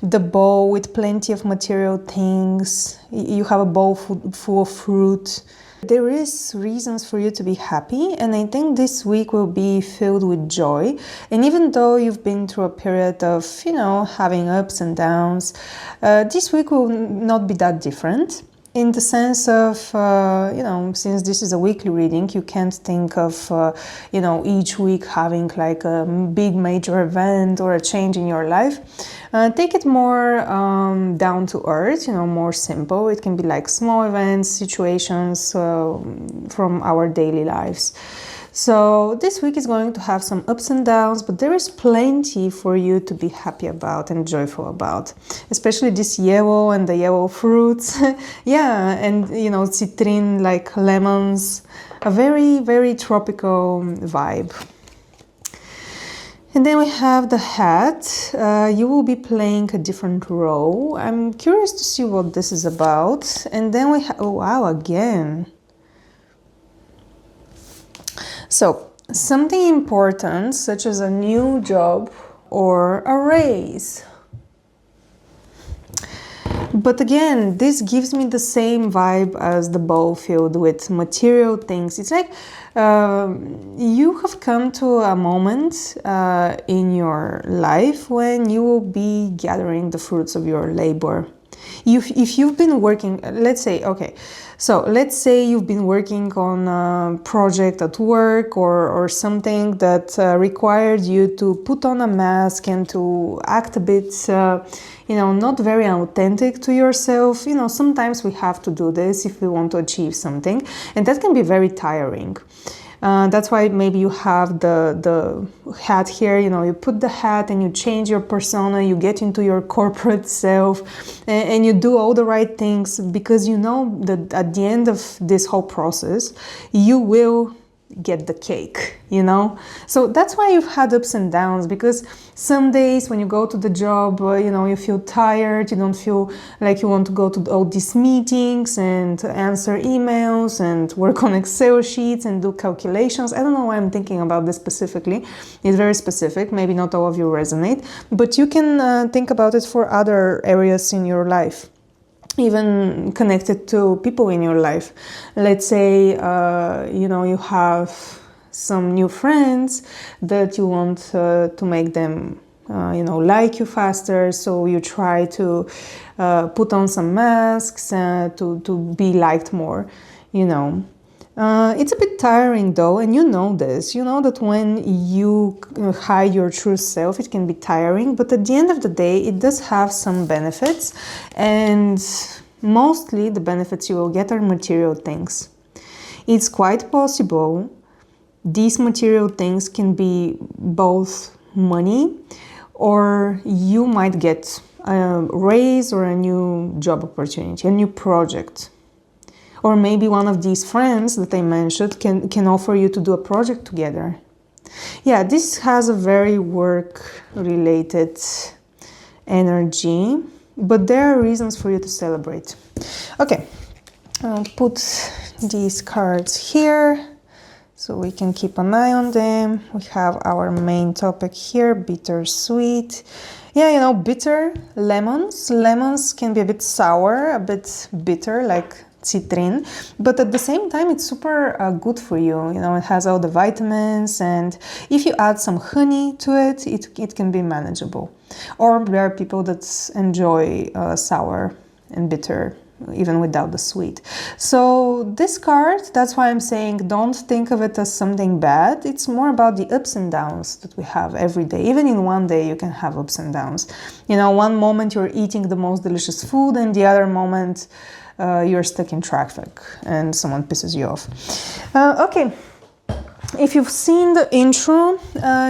the bowl with plenty of material things. You have a bowl full of fruit. There is reasons for you to be happy, and I think this week will be filled with joy. And even though you've been through a period of, having ups and downs, this week will not be that different. In the sense of, since this is a weekly reading, you can't think of, each week having like a big major event or a change in your life. Take it more down to earth, more simple. It can be like small events, situations from our daily lives. So this week is going to have some ups and downs, but there is plenty for you to be happy about and joyful about, especially this yellow and the yellow fruits. Yeah, and citrine, like lemons, a very, very tropical vibe. And then we have the hat. You will be playing a different role. I'm curious to see what this is about. And then we have, oh wow, again. So, something important, such as a new job or a raise. But again, this gives me the same vibe as the bowl filled with material things. It's like you have come to a moment in your life when you will be gathering the fruits of your labor. If you've been working, let's say, okay, so let's say you've been working on a project at work or something that required you to put on a mask and to act a bit, not very authentic to yourself. Sometimes we have to do this if we want to achieve something, and that can be very tiring. That's why maybe you have the hat here, you put the hat and you change your persona, you get into your corporate self and you do all the right things because you know that at the end of this whole process, you will get the cake, So that's why you've had ups and downs, because some days when you go to the job, you feel tired, you don't feel like you want to go to all these meetings and answer emails and work on Excel sheets and do calculations. I don't know why I'm thinking about this specifically. It's very specific. Maybe not all of you resonate, but you can think about it for other areas in your life, even connected to people in your life. Let's say, you have some new friends that you want to make them, like you faster. So you try to put on some masks to be liked more, It's a bit tiring though, and you know this. You know that when you hide your true self, it can be tiring, but at the end of the day, it does have some benefits, and mostly the benefits you will get are material things. It's quite possible these material things can be both money, or you might get a raise or a new job opportunity, a new project. Or maybe one of these friends that I mentioned can offer you to do a project together. Yeah, this has a very work-related energy, but there are reasons for you to celebrate. Okay, I'll put these cards here so we can keep an eye on them. We have our main topic here, bittersweet. Yeah, bitter, lemons. Lemons can be a bit sour, a bit bitter, like citrin, but at the same time it's super good for you. It has all the vitamins, and if you add some honey to it, it can be manageable. Or there are people that enjoy sour and bitter even without the sweet. So this card, that's why I'm saying don't think of it as something bad. It's more about the ups and downs that we have every day. Even in one day you can have ups and downs. One moment you're eating the most delicious food, and the other moment you're stuck in traffic and someone pisses you off. Okay, if you've seen the intro,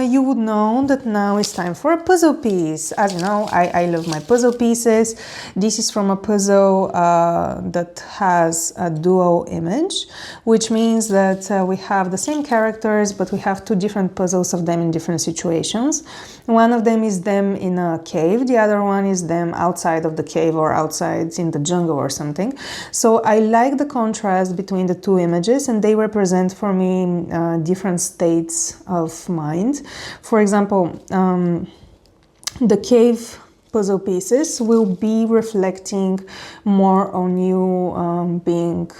you would know that now it's time for a puzzle piece. As you know, I love my puzzle pieces. This is from a puzzle that has a dual image, which means that we have the same characters, but we have two different puzzles of them in different situations. One of them is them in a cave, the other one is them outside of the cave or outside in the jungle or something. So I like the contrast between the two images, and they represent for me different states of mind. For example, the cave puzzle pieces will be reflecting more on you being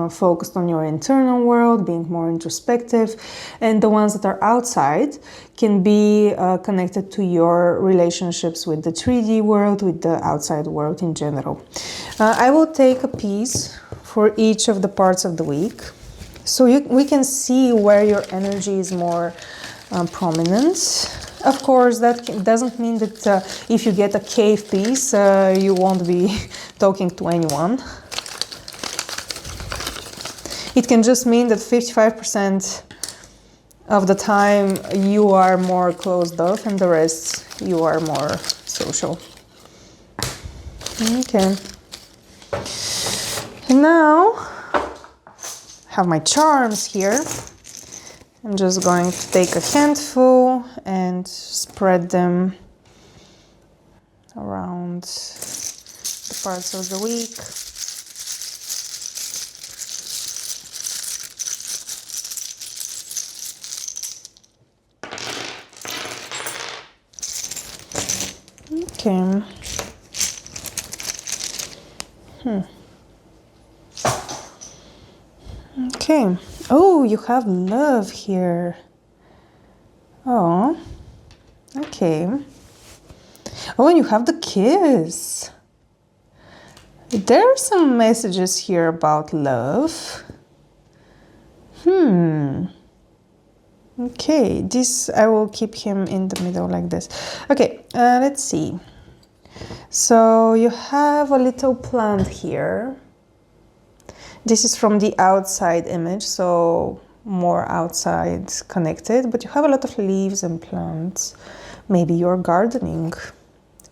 focused on your internal world, being more introspective, and the ones that are outside can be connected to your relationships with the 3D world, with the outside world in general. I will take a piece for each of the parts of the week, so we can see where your energy is more prominent. Of course, that doesn't mean that if you get a cave piece, you won't be talking to anyone. It can just mean that 55% of the time you are more closed off and the rest you are more social. Okay. And now I have my charms here. I'm just going to take a handful and spread them around the parts of the week. Okay. Okay. Oh, you have love here. Oh. Okay. Oh, and you have the kiss. There are some messages here about love. Okay, this, I will keep him in the middle like this. Okay, let's see. So you have a little plant here. This is from the outside image, so more outside connected, but you have a lot of leaves and plants. Maybe you're gardening.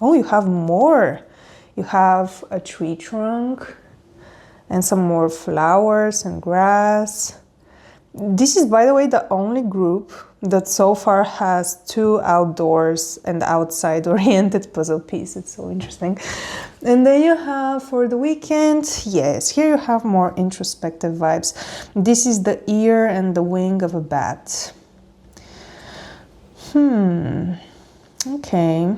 Oh, you have more. You have a tree trunk and some more flowers and grass. This is, by the way, the only group that so far has 2 outdoors and outside oriented puzzle pieces. It's so interesting. And then you have for the weekend, yes, here you have more introspective vibes. This is the ear and the wing of a bat. Okay.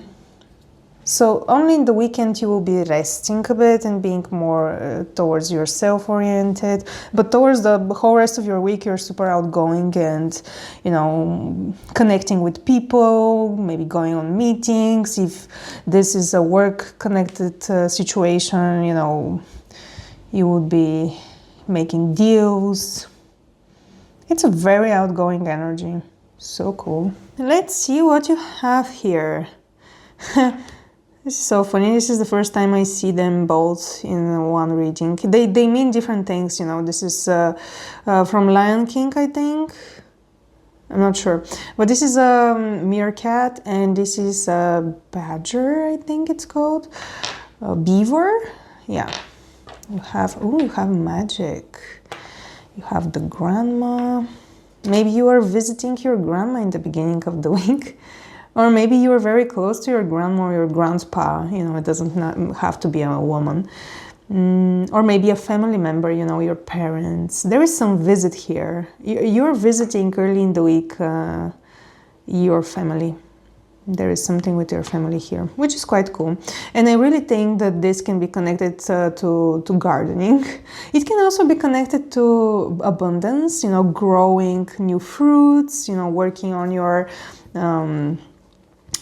So only in the weekend you will be resting a bit and being more towards yourself oriented, but towards the whole rest of your week you're super outgoing and, you know, connecting with people, maybe going on meetings. If this is a work connected situation, you know, you would be making deals. It's a very outgoing energy. So cool. Let's see what you have here. This is so funny. This is the first time I see them both in one reading. They mean different things, you know. This is from Lion King, I think. I'm not sure. But this is a meerkat and this is a badger, I think it's called. A beaver. Yeah. You have magic. You have the grandma. Maybe you are visiting your grandma in the beginning of the week. Or maybe you are very close to your grandma or your grandpa, you know, it doesn't have to be a woman. Or maybe a family member, you know, your parents. There is some visit here. You're visiting early in the week your family. There is something with your family here, which is quite cool. And I really think that this can be connected to gardening. It can also be connected to abundance, you know, growing new fruits, you know, working on your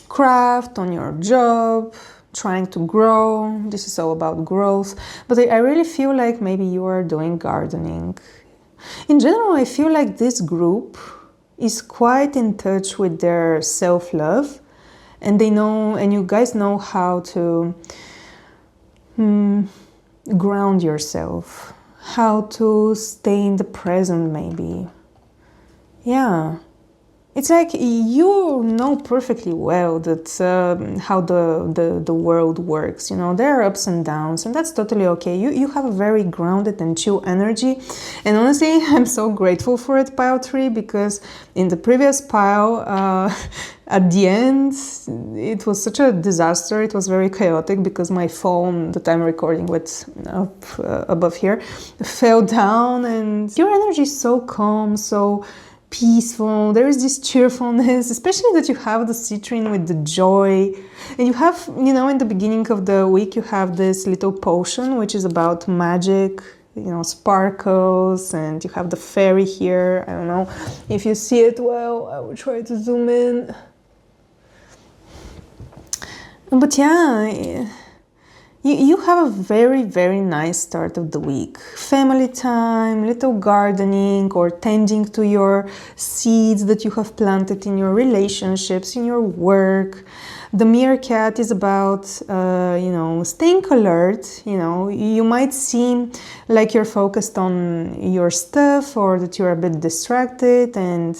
craft, on your job, trying to grow. This is all about growth. But I really feel like maybe you are doing gardening. In general, I feel like this group is quite in touch with their self-love, and they know, and you guys know how to ground yourself, how to stay in the present maybe. Yeah. It's like you know perfectly well that how the world works. You know, there are ups and downs, and that's totally okay. You have a very grounded and chill energy. And honestly, I'm so grateful for it, pile 3, because in the previous pile, at the end, it was such a disaster. It was very chaotic because my phone that I'm recording with up above here fell down, and your energy is so calm, so peaceful. There is this cheerfulness, especially that you have the citrine with the joy. And you have, you know, in the beginning of the week, you have this little potion, which is about magic, you know, sparkles, and you have the fairy here. I don't know if you see it well. I will try to zoom in. But yeah, you have a very, very nice start of the week. Family time, little gardening, or tending to your seeds that you have planted in your relationships, in your work. The meerkat is about, you know, staying alert. You know, you might seem like you're focused on your stuff or that you're a bit distracted, and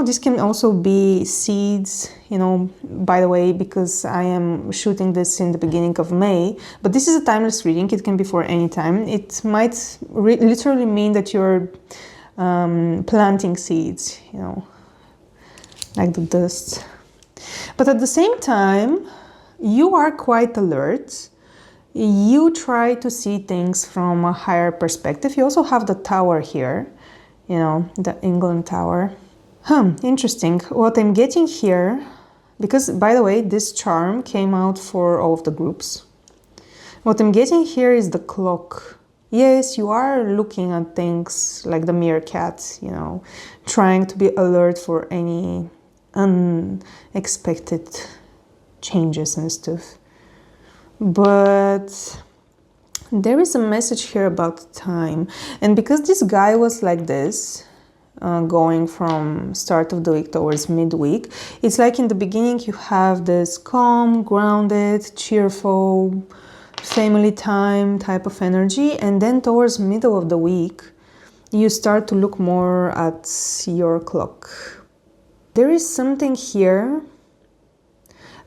this can also be seeds, you know, by the way, because I am shooting this in the beginning of May, but this is a timeless reading. It can be for any time. It might literally mean that you're planting seeds, you know, like the dust. But at the same time, you are quite alert. You try to see things from a higher perspective. You also have the tower here, you know, the England Tower. Interesting. What I'm getting here, because by the way, this charm came out for all of the groups. What I'm getting here is the clock. Yes, you are looking at things like the meerkat, you know, trying to be alert for any unexpected changes and stuff. But There is a message here about time. And because this guy was like this, going from start of the week towards midweek, it's like in the beginning you have this calm, grounded, cheerful, family time type of energy, and then towards middle of the week you start to look more at your clock. There is something here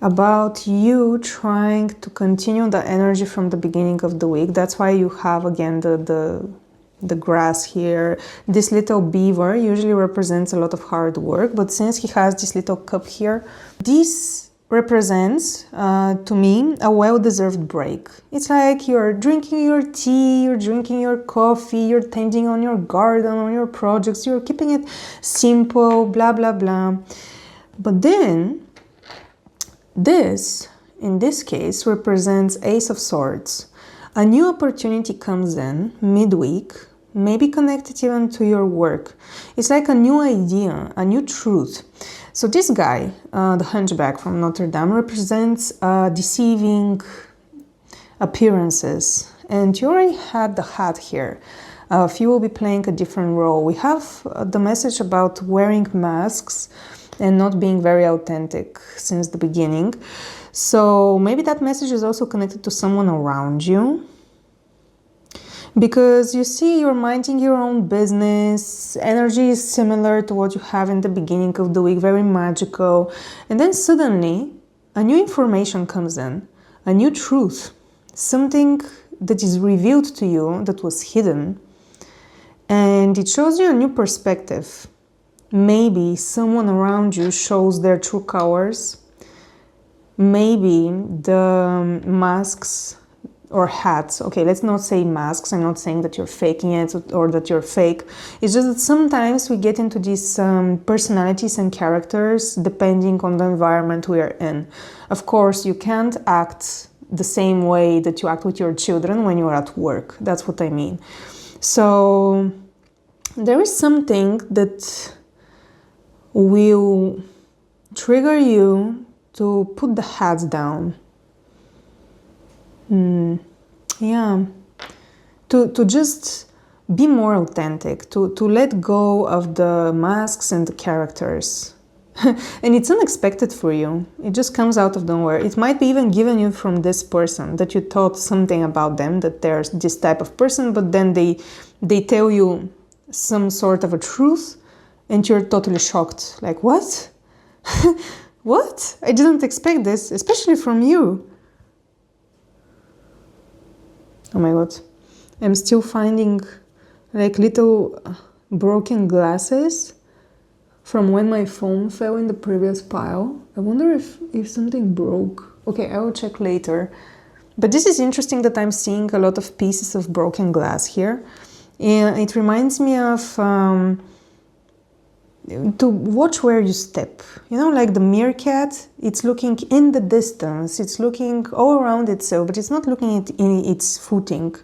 about you trying to continue the energy from the beginning of the week. That's why you have again the grass here. This little beaver usually represents a lot of hard work, but since he has this little cup here, this represents to me a well-deserved break. It's like you're drinking your tea, you're drinking your coffee, you're tending on your garden, on your projects, you're keeping it simple, blah blah blah. But then this, in this case, represents Ace of Swords. A new opportunity comes in midweek, maybe connected even to your work. It's like a new idea, a new truth. So this guy, the hunchback from Notre Dame, represents deceiving appearances. And you already had the hat here. You will be playing a different role. We have the message about wearing masks and not being very authentic since the beginning. So maybe that message is also connected to someone around you. Because you see, you're minding your own business, energy is similar to what you have in the beginning of the week, very magical. And then suddenly, a new information comes in, a new truth, something that is revealed to you that was hidden. And it shows you a new perspective. Maybe someone around you shows their true colors. Maybe the masks or hats. Okay, let's not say masks. I'm not saying that you're faking it or that you're fake. It's just that sometimes we get into these personalities and characters depending on the environment we are in. Of course, you can't act the same way that you act with your children when you're at work. That's what I mean. So there is something that will trigger you to put the hats down. Yeah, to just be more authentic, to let go of the masks and the characters. And it's unexpected for you. It just comes out of nowhere. It might be even given you from this person, that you thought something about them, that they're this type of person, but then they tell you some sort of a truth and you're totally shocked. Like, what? What? I didn't expect this, especially from you. Oh my god, I'm still finding like little broken glasses from when my phone fell in the previous pile. I wonder if something broke. Okay, I will check later. But this is interesting that I'm seeing a lot of pieces of broken glass here. And it reminds me of to watch where you step. You know, like the meerkat, it's looking in the distance, it's looking all around itself, but it's not looking at its footing.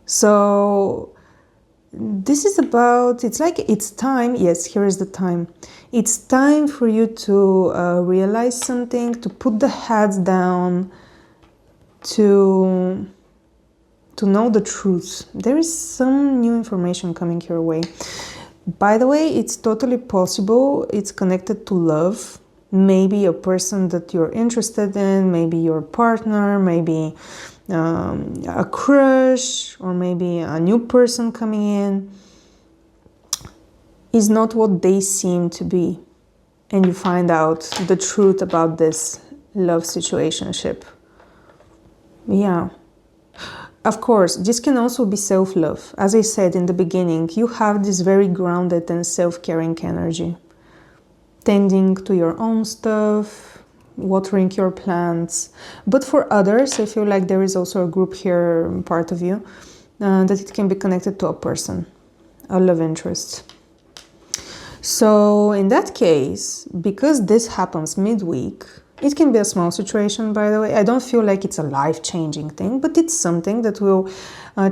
So this is about, it's like it's time. Yes, here is the time. It's time for you to realize something, to put the hats down, to know the truth. There is some new information coming your way. By the way, it's totally possible it's connected to love. Maybe a person that you're interested in, maybe your partner, maybe a crush, or maybe a new person coming in is not what they seem to be. And you find out the truth about this love situationship. Yeah. Of course, this can also be self-love. As I said in the beginning, you have this very grounded and self-caring energy. Tending to your own stuff, watering your plants. But for others, I feel like there is also a group here, part of you, that it can be connected to a person, a love interest. So in that case, because this happens midweek, it can be a small situation, by the way. I don't feel like it's a life-changing thing, but it's something that will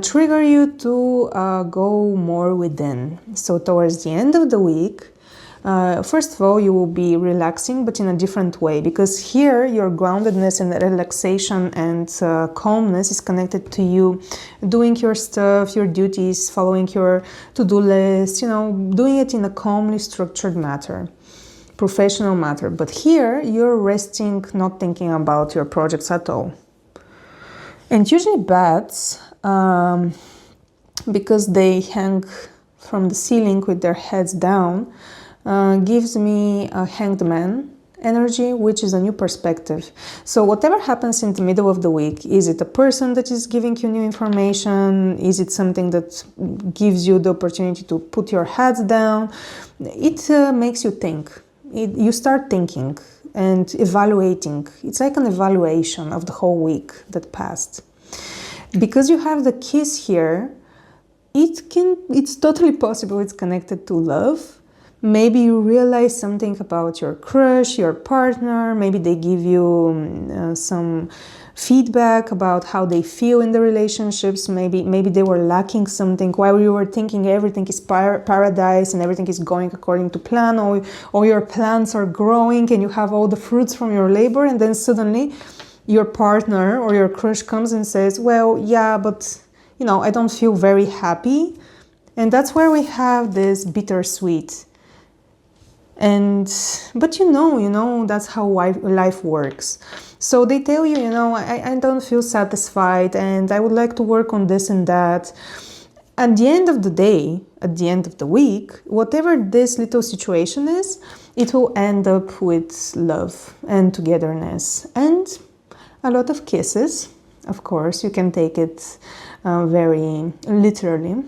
trigger you to go more within. So towards the end of the week, First of all, you will be relaxing, but in a different way, because here your groundedness and relaxation and calmness is connected to you doing your stuff, your duties, following your to-do list, you know, doing it in a calmly structured manner, professional matter. But here you're resting, not thinking about your projects at all. And usually bats, because they hang from the ceiling with their heads down, gives me a hanged man energy, which is a new perspective. So whatever happens in the middle of the week, is it a person that is giving you new information? Is it something that gives you the opportunity to put your heads down? It makes you think. You start thinking and evaluating. It's like an evaluation of the whole week that passed. Because you have the kiss here, it's totally possible it's connected to love. Maybe you realize something about your crush, your partner. Maybe they give you some feedback about how they feel in the relationships. Maybe they were lacking something while you were thinking everything is paradise and everything is going according to plan, or your plants are growing and you have all the fruits from your labor, and then suddenly your partner or your crush comes and says, well, yeah, but you know, I don't feel very happy. And that's where we have this bittersweet. But you know, that's how life works. So they tell you, you know, I don't feel satisfied and I would like to work on this and that. At the end of the day, at the end of the week, whatever this little situation is, it will end up with love and togetherness and a lot of kisses. Of course, you can take it very literally.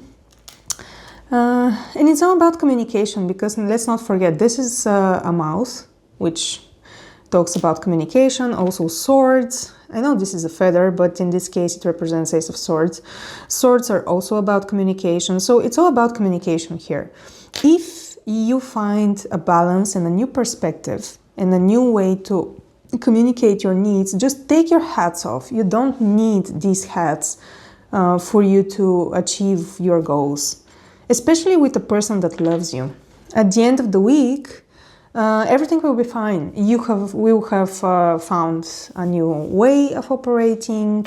And it's all about communication, because let's not forget, this is a mouse, which talks about communication, also swords. I know this is a feather, but in this case it represents Ace of Swords. Swords are also about communication, so it's all about communication here. If you find a balance and a new perspective and a new way to communicate your needs, just take your hats off. You don't need these hats for you to achieve your goals, especially with a person that loves you. At the end of the week, everything will be fine. We will have found a new way of operating.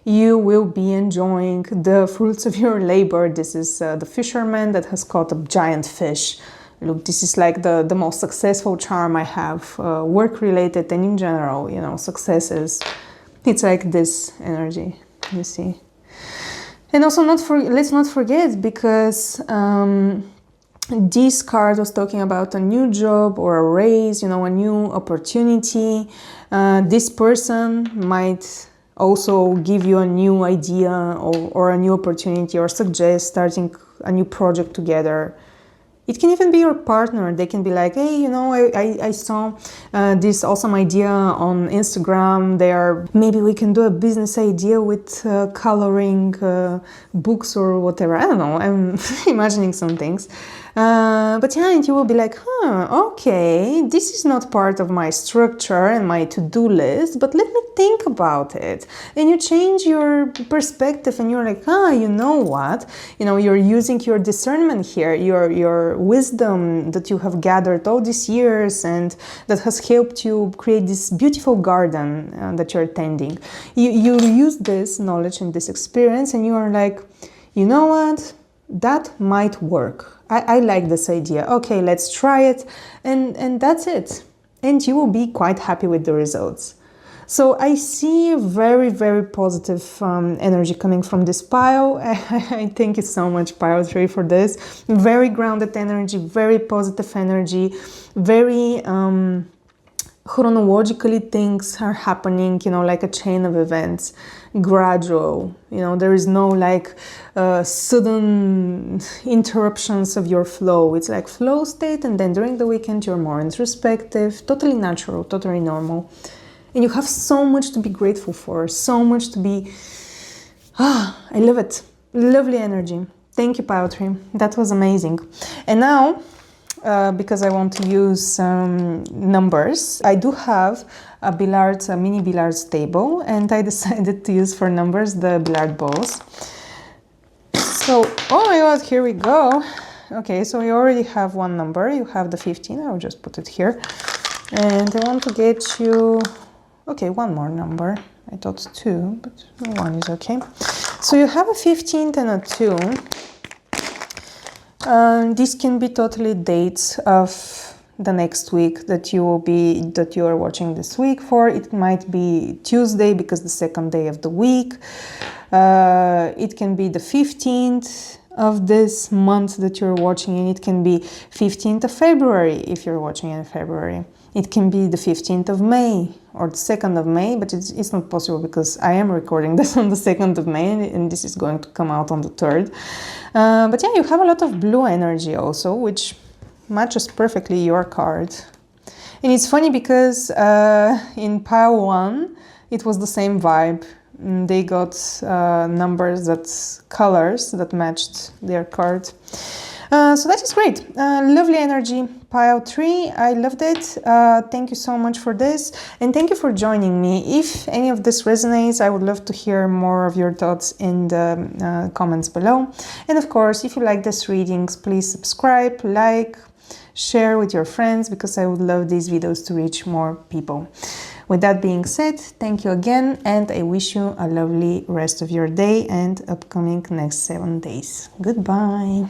You will be enjoying the fruits of your labor. This is the fisherman that has caught a giant fish. Look, this is like the most successful charm I have, work-related and in general, you know, successes. It's like this energy, you see. And also let's not forget, because this card was talking about a new job or a raise, you know, a new opportunity. This person might also give you a new idea or a new opportunity, or suggest starting a new project together. It can even be your partner. They can be like, hey, you know, I saw this awesome idea on Instagram. Maybe we can do a business idea with coloring books or whatever. I don't know. I'm imagining some things. But yeah, and you will be like, okay, this is not part of my structure and my to-do list, but let me think about it. And you change your perspective and you're like, you know what? You know, you're using your discernment here, your wisdom that you have gathered all these years and that has helped you create this beautiful garden that you're tending. You use this knowledge and this experience and you are like, you know what? That might work. I like this idea. Okay, let's try it. And that's it. And you will be quite happy with the results. So I see very, very positive energy coming from this pile. I thank you so much, pile 3, for this. Very grounded energy, very positive energy, very chronologically things are happening, you know, like a chain of events, gradual, you know, there is no like sudden interruptions of your flow. It's like flow state, and then during the weekend you're more introspective, totally natural, totally normal. And you have so much to be grateful for, so much to be, I love it. Lovely energy. Thank you, pile 3. That was amazing. And now, because I want to use numbers, I do have a mini billiards table, and I decided to use for numbers the billiard balls. So, oh my god, here we go. Okay, so you already have one number. You have the 15. I'll just put it here. And I want to get you, okay, one more number. I thought 2, but 1 is okay. So you have a 15 and a 2. This can be totally dates of the next week that you are watching this week for. It might be Tuesday because the second day of the week. It can be the 15th of this month that you're watching, and it can be 15th of February if you're watching in February. It can be the 15th of May or the 2nd of May, but it's not possible because I am recording this on the 2nd of May and this is going to come out on the 3rd. But yeah, you have a lot of blue energy also, which matches perfectly your card. And it's funny because in pile 1, it was the same vibe. They got numbers, colors that matched their card. So that is great. Lovely energy. Pile 3, I loved it. Thank you so much for this. And thank you for joining me. If any of this resonates, I would love to hear more of your thoughts in the comments below. And of course, if you like these readings, please subscribe, like, share with your friends, because I would love these videos to reach more people. With that being said, thank you again, and I wish you a lovely rest of your day and upcoming next 7 days. Goodbye.